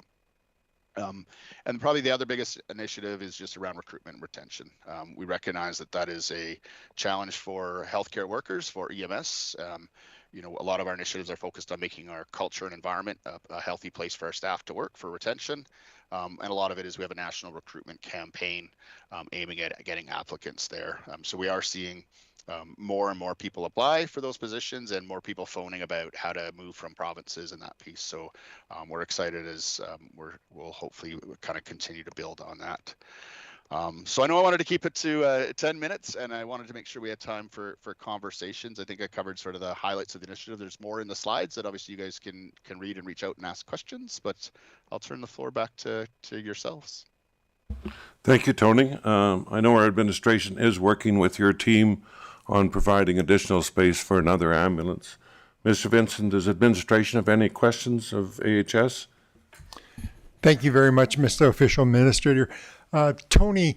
And probably the other biggest initiative is just around recruitment and retention. We recognize that is a challenge for healthcare workers, for EMS. A lot of our initiatives are focused on making our culture and environment a healthy place for our staff to work, for retention. And a lot of it is we have a national recruitment campaign aiming at getting applicants there. So we are seeing more and more people apply for those positions and more people phoning about how to move from provinces and that piece. So we're excited as we'll hopefully kind of continue to build on that. So I know I wanted to keep it to 10 minutes, and I wanted to make sure we had time for conversations. I think I covered sort of the highlights of the initiative. There's more in the slides that obviously you guys can read and reach out and ask questions, but I'll turn the floor back to yourselves. Thank you, Tony. I know our administration is working with your team on providing additional space for another ambulance. Mr. Vincent, does administration have any questions of AHS? Thank you very much, Mr. Official Administrator. Tony,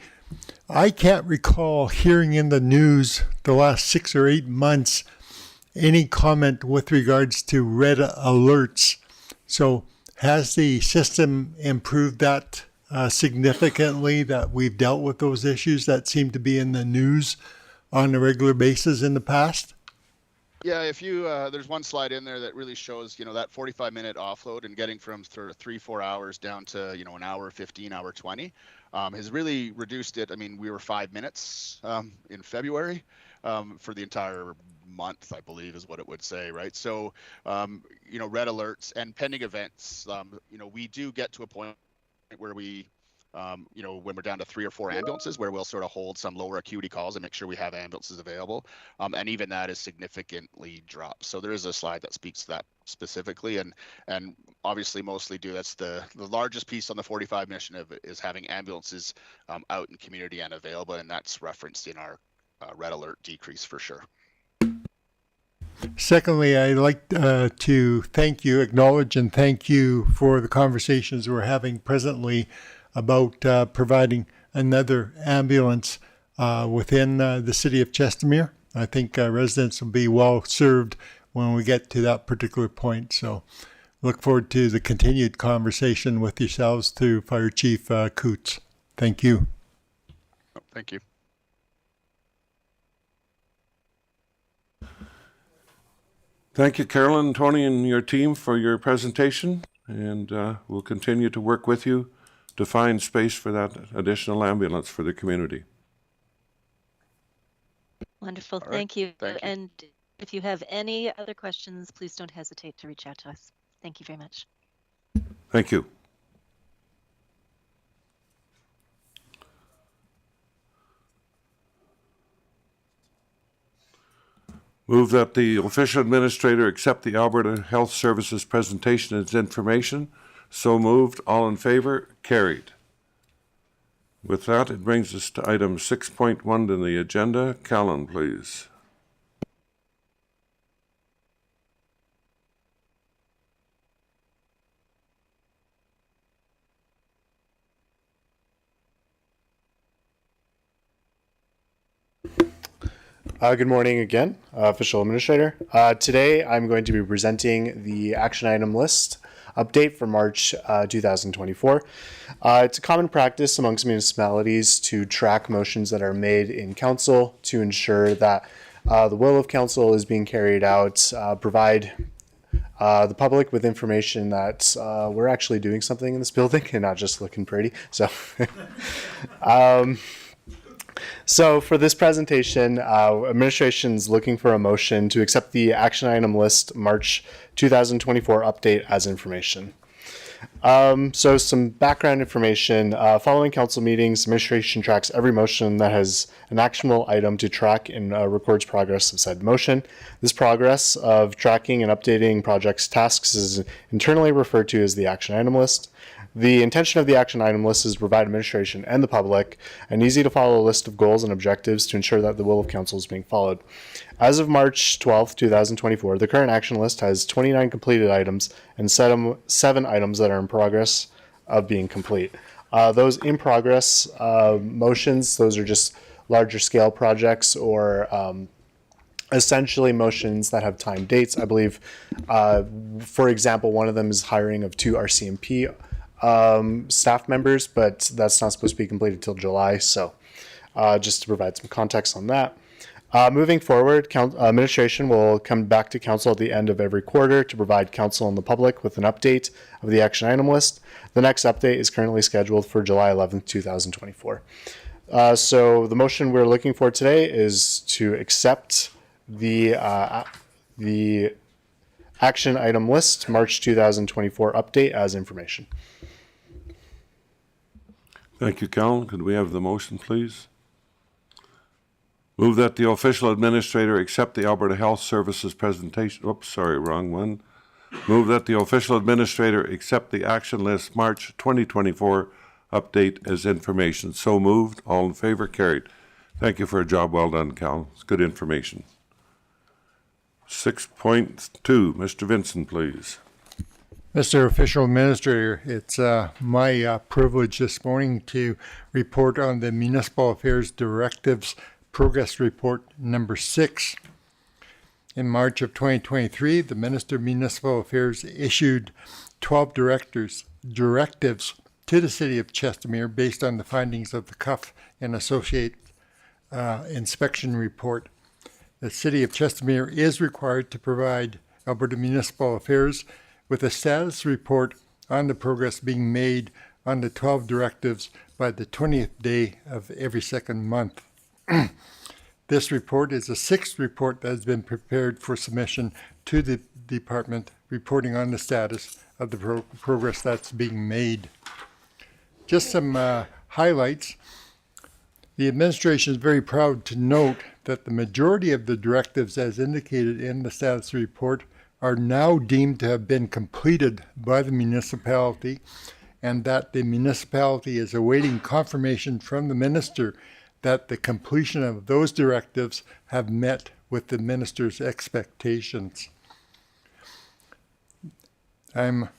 I can't recall hearing in the news the last 6 or 8 months any comment with regards to red alerts. So has the system improved that significantly, that we've dealt with those issues that seem to be in the news on a regular basis in the past? Yeah, if you there's one slide in there that really shows that 45-minute offload and getting from sort of 3-4 hours down to an hour 15, hour 20 has really reduced it. I mean, we were 5 minutes in February for the entire month, I believe is what it would say, right? So red alerts and pending events, we do get to a point where we when we're down to 3 or 4 ambulances, where we'll sort of hold some lower acuity calls and make sure we have ambulances available. And even that is significantly dropped. So there is a slide that speaks to that specifically. And obviously mostly that's the largest piece on the 45 mission is having ambulances out in community and available. And that's referenced in our red alert decrease for sure. Secondly, I'd like to acknowledge and thank you for the conversations we're having presently about providing another ambulance within the city of Chestermere. I think residents will be well served when we get to that particular point. So look forward to the continued conversation with yourselves through Fire Chief Coots. Thank you. Thank you. Thank you, Carolyn, Tony, and your team for your presentation, and we'll continue to work with you to find space for that additional ambulance for the community. Wonderful. All right. Thank you. Thank you. And if you have any other questions, please don't hesitate to reach out to us. Thank you very much. Thank you. Move that the official administrator accept the Alberta Health Services presentation as information. So moved. All in favor? Carried. With that, it brings us to item 6.1 in the agenda. Callan, please. Good morning again, Official Administrator. Today I'm going to be presenting the action item list update for March 2024. It's a common practice amongst municipalities to track motions that are made in council to ensure that the will of council is being carried out, provide the public with information that we're actually doing something in this building and not just looking pretty. So, so for this presentation, administration's looking for a motion to accept the action item list March 2024 update as information. So some background information. Following council meetings, administration tracks every motion that has an actionable item to track and records progress of said motion. This progress of tracking and updating projects tasks is internally referred to as the action item list. The intention of the action item list is to provide administration and the public an easy to follow list of goals and objectives to ensure that the will of council is being followed. As of March 12th, 2024, the current action list has 29 completed items and 7 items that are in progress of being complete. Those in progress motions, those are just larger scale projects or essentially motions that have time dates. I believe, for example, one of them is hiring of 2 RCMP staff members, but that's not supposed to be completed till July. So just to provide some context on that. Moving forward, administration will come back to council at the end of every quarter to provide council and the public with an update of the action item list. The next update is currently scheduled for July 11th, 2024. So the motion we're looking for today is to accept the action item list March 2024 update as information. Thank you, Cal. Could we have the motion, please? Move that the official administrator accept the Alberta Health Services presentation. Oops, sorry, wrong one. Move that the official administrator accept the action list March 2024 update as information. So moved. All in favor? Carried. Thank you for a job well done, Cal. It's good information. 6.2, Mr. Vincent, please. Mr. Official Administrator, it's my privilege this morning to report on the Municipal Affairs Directives Progress Report number 6. In March of 2023, the Minister of Municipal Affairs issued 12 directives to the City of Chestermere based on the findings of the Cuff and Associate inspection report. The City of Chestermere is required to provide Alberta Municipal Affairs with a status report on the progress being made on the 12 directives by the 20th day of every second month. This report is the 6th report that has been prepared for submission to the department, reporting on the status of the progress that's being made. Just some highlights. The administration is very proud to note that the majority of the directives as indicated in the status report are now deemed to have been completed by the municipality, and that the municipality is awaiting confirmation from the minister that the completion of those directives have met with the minister's expectations. I'm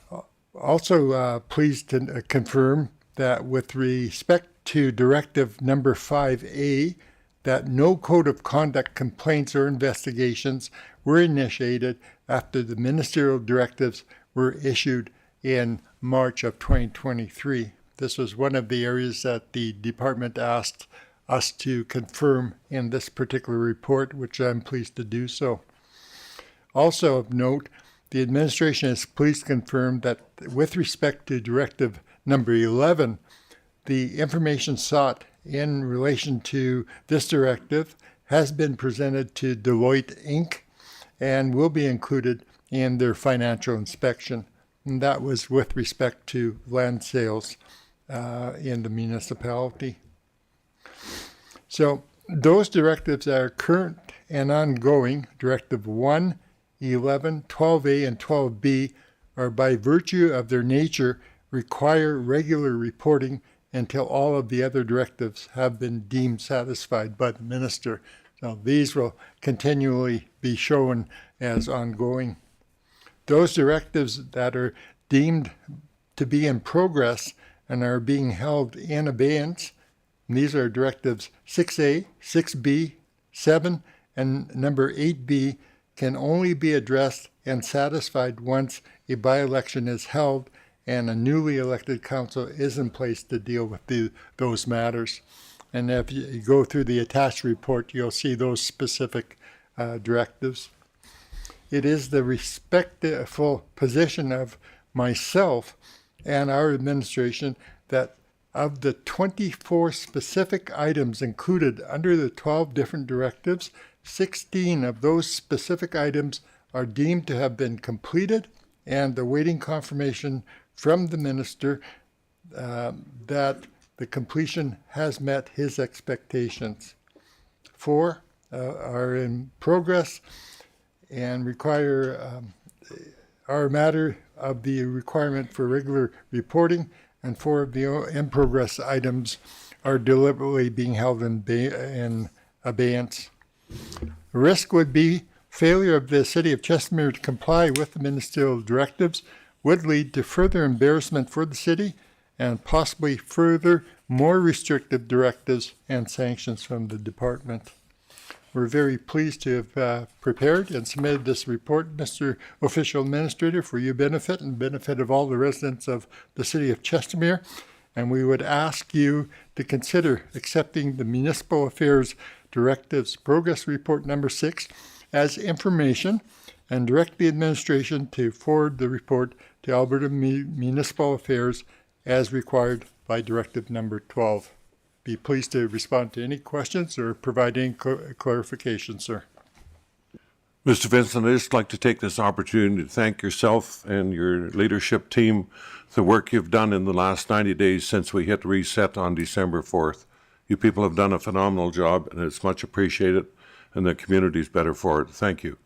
also pleased to confirm that with respect to Directive number 5A, that no code of conduct complaints or investigations were initiated after the ministerial directives were issued in March of 2023. This was one of the areas that the department asked us to confirm in this particular report, which I'm pleased to do so. Also of note, the administration is pleased to confirm that with respect to Directive number 11, the information sought in relation to this directive has been presented to Deloitte Inc. and will be included in their financial inspection. And that was with respect to land sales in the municipality. So those directives that are current and ongoing, Directive 1, 11, 12A, and 12B, are by virtue of their nature require regular reporting until all of the other directives have been deemed satisfied by the minister. So these will continually be shown as ongoing. Those directives that are deemed to be in progress and are being held in abeyance, these are directives 6A, 6B, 7, and number 8B can only be addressed and satisfied once a by-election is held and a newly elected council is in place to deal with those matters. And if you go through the attached report, you'll see those specific directives. It is the respectful position of myself and our administration that of the 24 specific items included under the 12 different directives, 16 of those specific items are deemed to have been completed and awaiting confirmation from the minister that the completion has met his expectations. 4 are in progress and require are a matter of the requirement for regular reporting, and 4 of the in progress items are deliberately being held in abeyance. Risk would be failure of the City of Chestermere to comply with the ministerial directives would lead to further embarrassment for the city and possibly further more restrictive directives and sanctions from the department. We're very pleased to have prepared and submitted this report, Mr. Official Administrator, for your benefit and benefit of all the residents of the City of Chestermere. And we would ask you to consider accepting the Municipal Affairs Directives Progress Report number 6 as information and direct the administration to forward the report to Alberta Municipal Affairs as required by Directive number 12. Be pleased to respond to any questions or provide any clarification, sir. Mr. Vincent, I'd just like to take this opportunity to thank yourself and your leadership team for the work you've done in the last 90 days since we hit reset on December 4th. You people have done a phenomenal job, and it's much appreciated, and the community's better for it. Thank you.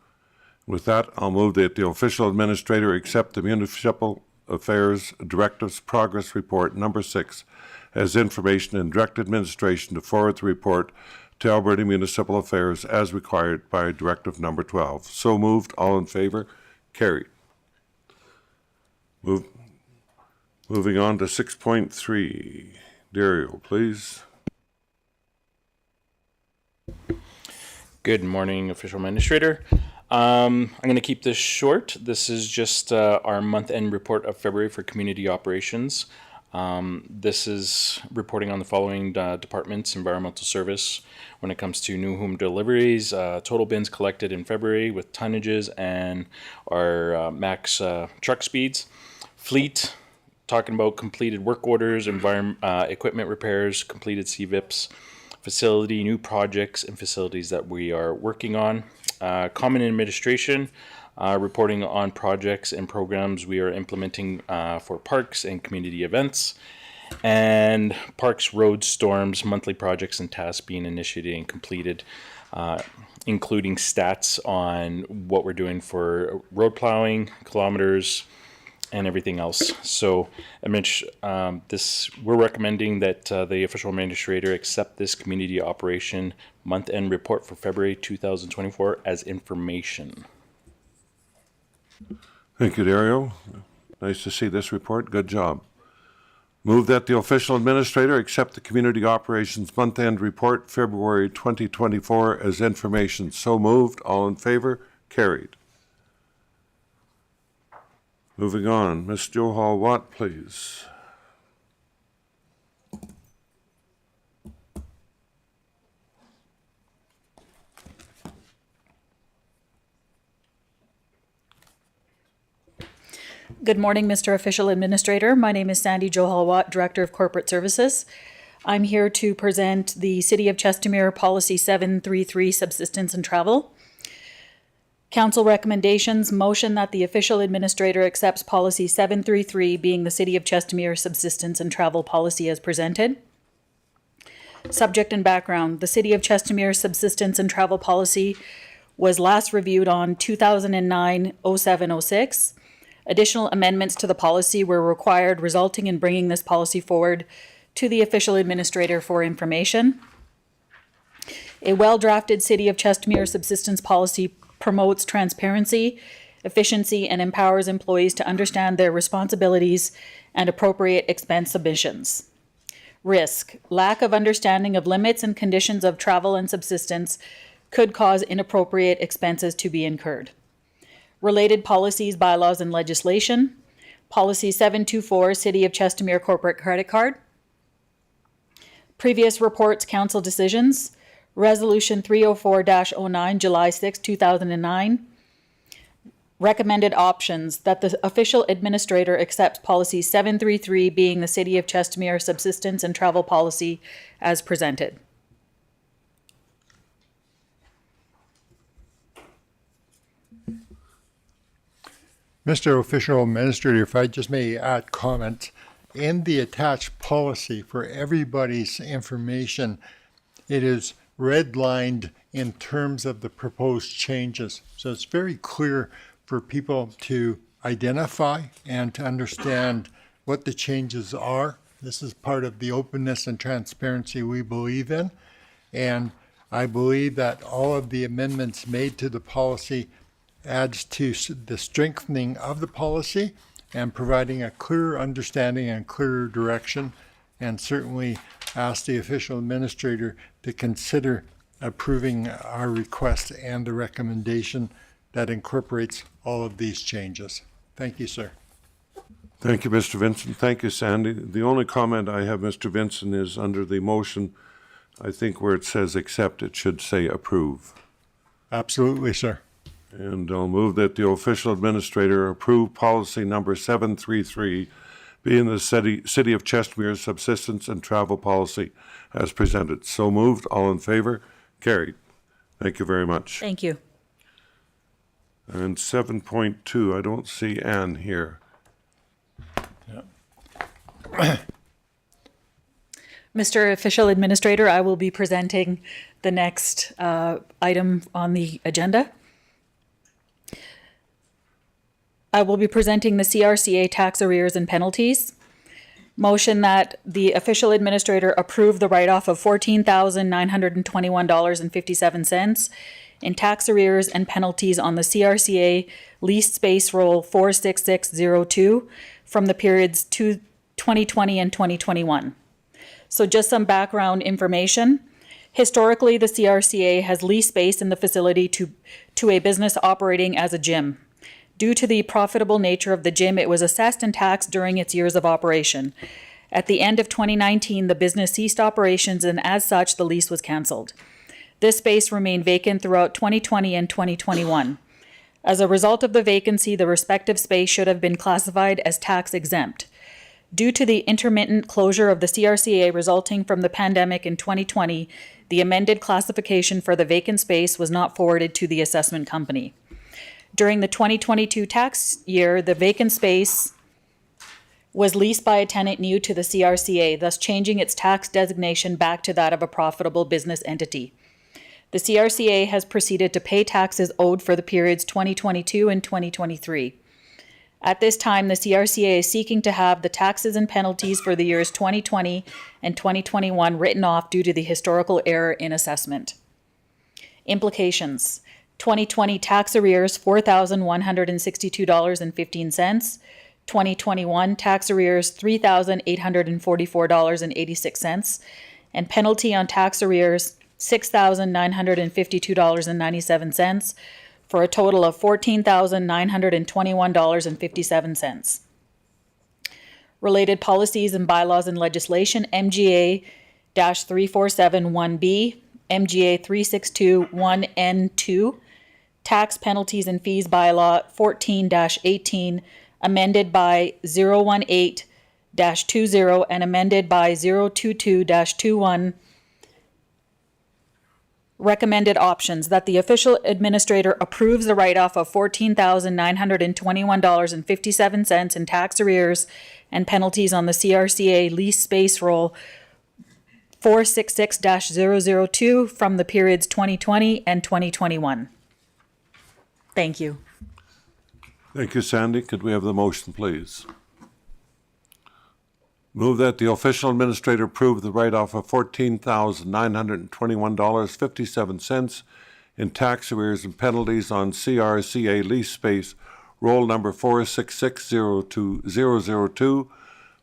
With that, I'll move that the official administrator accept the Municipal Affairs Directives Progress Report number 6 as information and direct administration to forward the report to Alberta Municipal Affairs as required by Directive number 12. So moved. All in favor? Carried. Moving on to 6.3. Dario, please. Good morning, Official Administrator. I'm going to keep this short. This is just our month-end report of February for community operations. This is reporting on the following departments: environmental service when it comes to new home deliveries, total bins collected in February with tonnages and our max truck speeds. Fleet, talking about completed work orders, equipment repairs, completed CVIPs. Facility, new projects and facilities that we are working on. Common administration, reporting on projects and programs we are implementing for parks and community events. And parks, roads, storms, monthly projects and tasks being initiated and completed, including stats on what we're doing for road plowing, kilometers, and everything else. So, Mitch, we're recommending that the official administrator accept this community operation month-end report for February 2024 as information. Thank you, Dario. Nice to see this report. Good job. Move that the official administrator accept the community operations month-end report February 2024 as information. So moved. All in favor? Carried. Moving on, Ms. Johal Watt, please. Good morning, Mr. Official Administrator. My name is Sandy Johal Watt, Director of Corporate Services. I'm here to present the City of Chestermere Policy 733, Subsistence and Travel. Council recommendations: motion that the official administrator accepts Policy 733, being the City of Chestermere Subsistence and Travel Policy as presented. Subject and background: the City of Chestermere Subsistence and Travel Policy was last reviewed on 2009-07-06. Additional amendments to the policy were required, resulting in bringing this policy forward to the official administrator for information. A well-drafted City of Chestermere subsistence policy promotes transparency, efficiency, and empowers employees to understand their responsibilities and appropriate expense submissions. Risk: lack of understanding of limits and conditions of travel and subsistence could cause inappropriate expenses to be incurred. Related policies, bylaws, and legislation. Policy 724, City of Chestermere Corporate Credit Card. Previous reports, council decisions. Resolution 304-09, July 6, 2009. Recommended options that the official administrator accepts policy 733 being the City of Chestermere subsistence and travel policy as presented. Mr. Official Administrator, if I just may add comment, in the attached policy for everybody's information, it is redlined in terms of the proposed changes. So it's very clear for people to identify and to understand what the changes are. This is part of the openness and transparency we believe in. And I believe that all of the amendments made to the policy adds to the strengthening of the policy and providing a clearer understanding and clearer direction, and certainly ask the official administrator to consider approving our request and the recommendation that incorporates all of these changes. Thank you, sir. Thank you, Mr. Vincent. Thank you, Sandy. The only comment I have, Mr. Vincent, is under the motion, I think where it says accept, it should say approve. Absolutely, sir. And I'll move that the official administrator approve policy number 733, being the City of Chestermere subsistence and travel policy as presented. So moved. All in favor? Carried. Thank you very much. Thank you. And 7.2, I don't see Ann here. Mr. Official Administrator, I will be presenting the next item on the agenda. I will be presenting the CRCA tax arrears and penalties. Motion that the official administrator approve the write-off of $14,921.57 in tax arrears and penalties on the CRCA leased space roll 46602 from the periods 2020 and 2021. So just some background information. Historically, the CRCA has leased space in the facility to a business operating as a gym. Due to the profitable nature of the gym, it was assessed and taxed during its years of operation. At the end of 2019, the business ceased operations, and as such, the lease was canceled. This space remained vacant throughout 2020 and 2021. As a result of the vacancy, the respective space should have been classified as tax exempt. Due to the intermittent closure of the CRCA resulting from the pandemic in 2020, the amended classification for the vacant space was not forwarded to the assessment company. During the 2022 tax year, the vacant space was leased by a tenant new to the CRCA, thus changing its tax designation back to that of a profitable business entity. The CRCA has proceeded to pay taxes owed for the periods 2022 and 2023. At this time, the CRCA is seeking to have the taxes and penalties for the years 2020 and 2021 written off due to the historical error in assessment. Implications. 2020 tax arrears, $4,162.15. 2021 tax arrears, $3,844.86. And penalty on tax arrears, $6,952.97, for a total of $14,921.57. Related policies and bylaws and legislation, MGA-3471B, MGA 3621N2, Tax Penalties and Fees Bylaw 14-18, amended by 018-20 and amended by 022-21. Recommended options that the official administrator approves the write-off of $14,921.57 in tax arrears and penalties on the CRCA lease space roll 466-002 from the periods 2020 and 2021. Thank you. Thank you, Sandy. Could we have the motion, please? Move that the official administrator approve the write-off of $14,921.57 in tax arrears and penalties on CRCA lease space roll number 466-002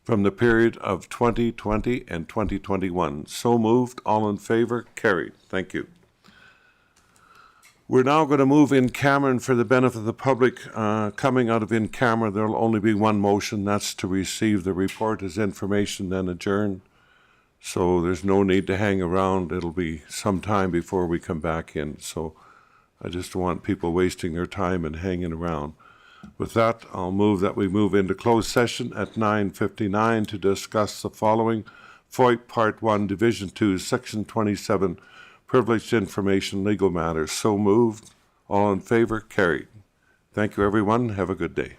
from the period of 2020 and 2021. So moved. All in favor? Carried. Thank you. We're now going to move in camera, and for the benefit of the public coming out of in camera, there'll only be one motion. That's to receive the report as information, then adjourn. So there's no need to hang around. It'll be some time before we come back in. So I just don't want people wasting their time and hanging around. With that, I'll move that we move into closed session at 9:59 to discuss the following: FOIP Part 1, Division 2, Section 27, Privileged Information, Legal Matters. So moved. All in favor? Carried. Thank you, everyone. Have a good day.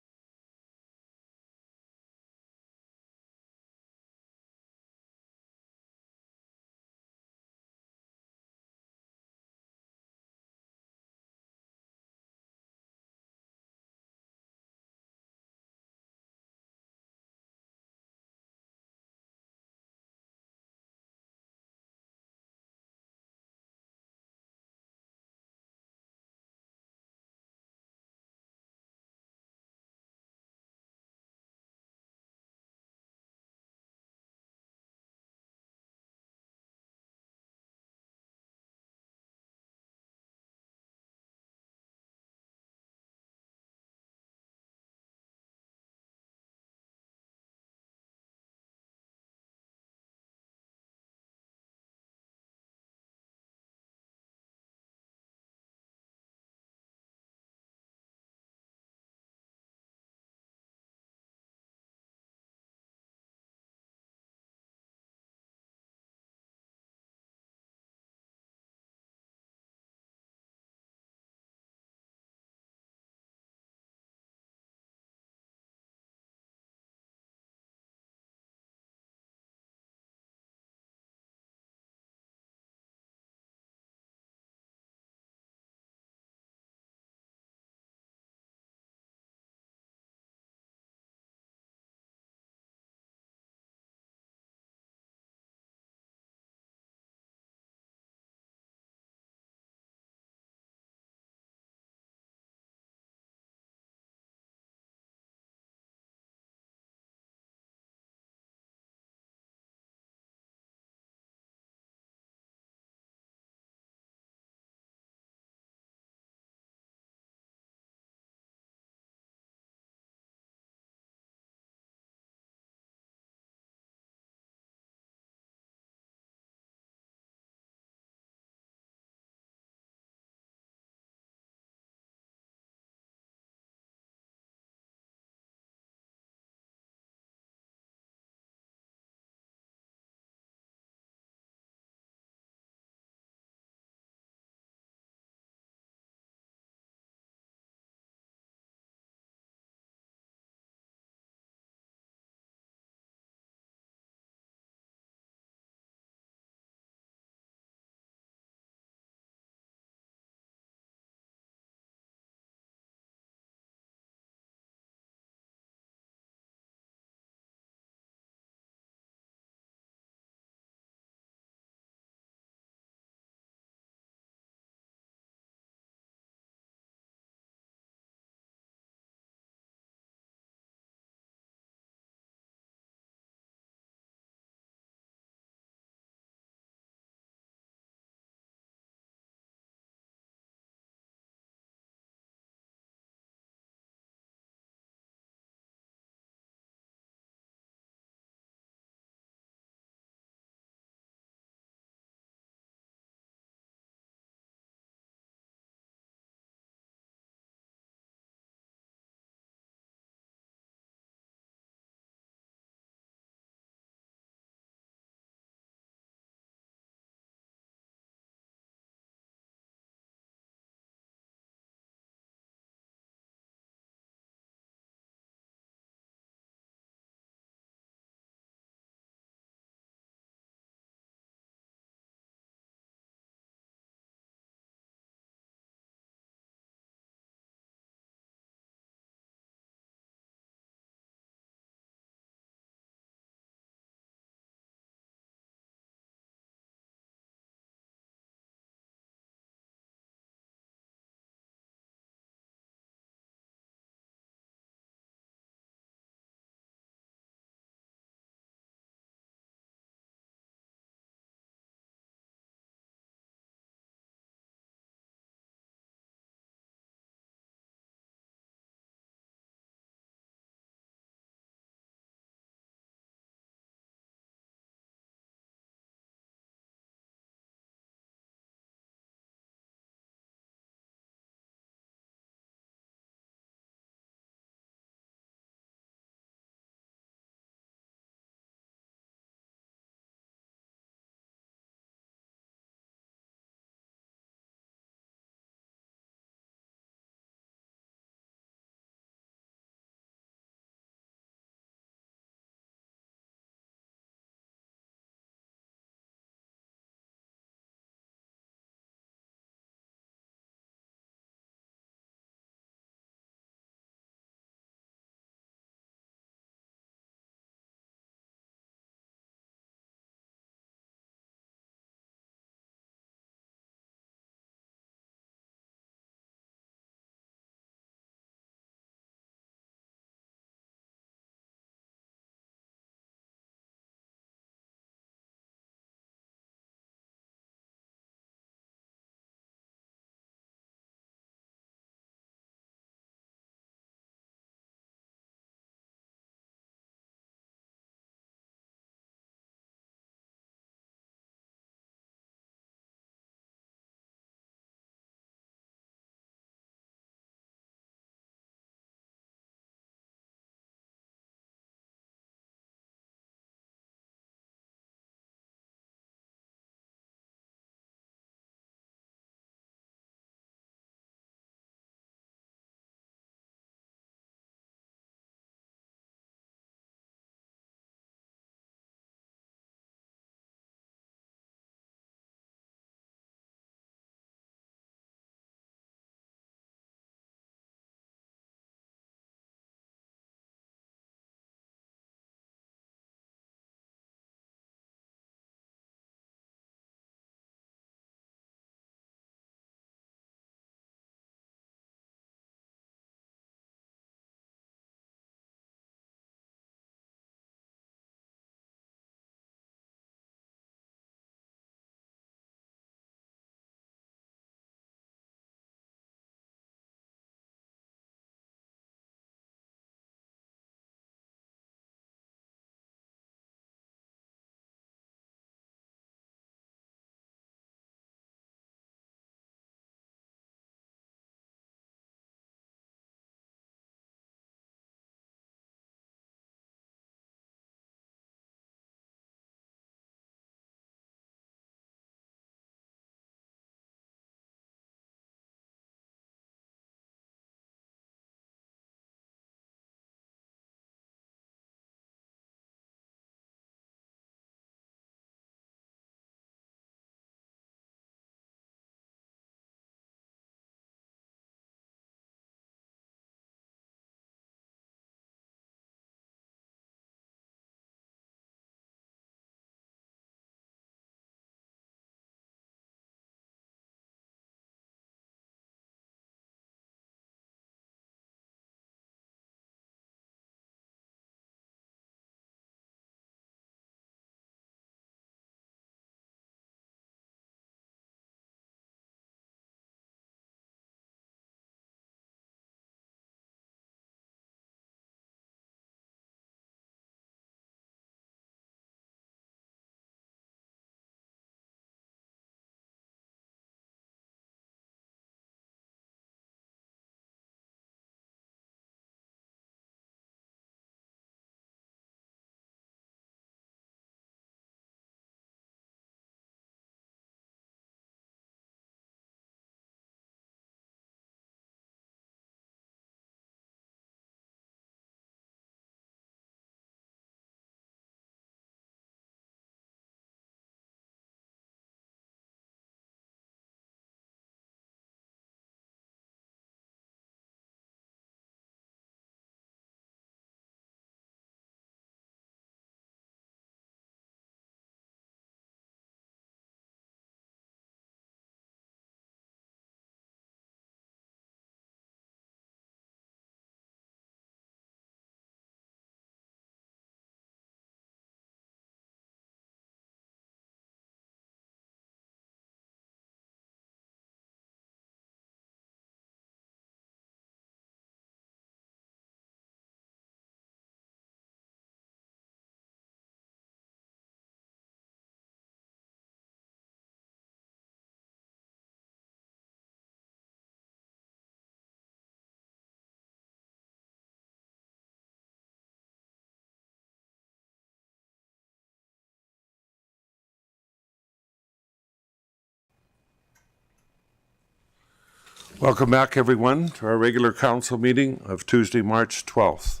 Welcome back, everyone, to our regular council meeting of Tuesday, March 12th.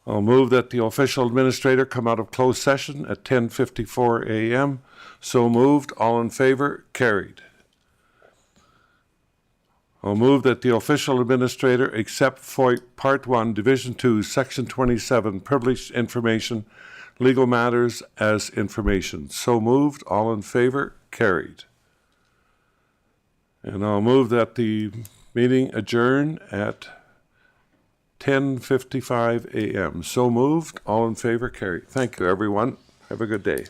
I'll move that the official administrator come out of closed session at 10:54 a.m. So moved. All in favor? Carried. I'll move that the official administrator accept FOIP Part 1, Division 2, Section 27, Privileged Information, Legal Matters as Information. So moved. All in favor? Carried. And I'll move that the meeting adjourn at 10:55 a.m. So moved. All in favor? Carried. Thank you, everyone. Have a good day.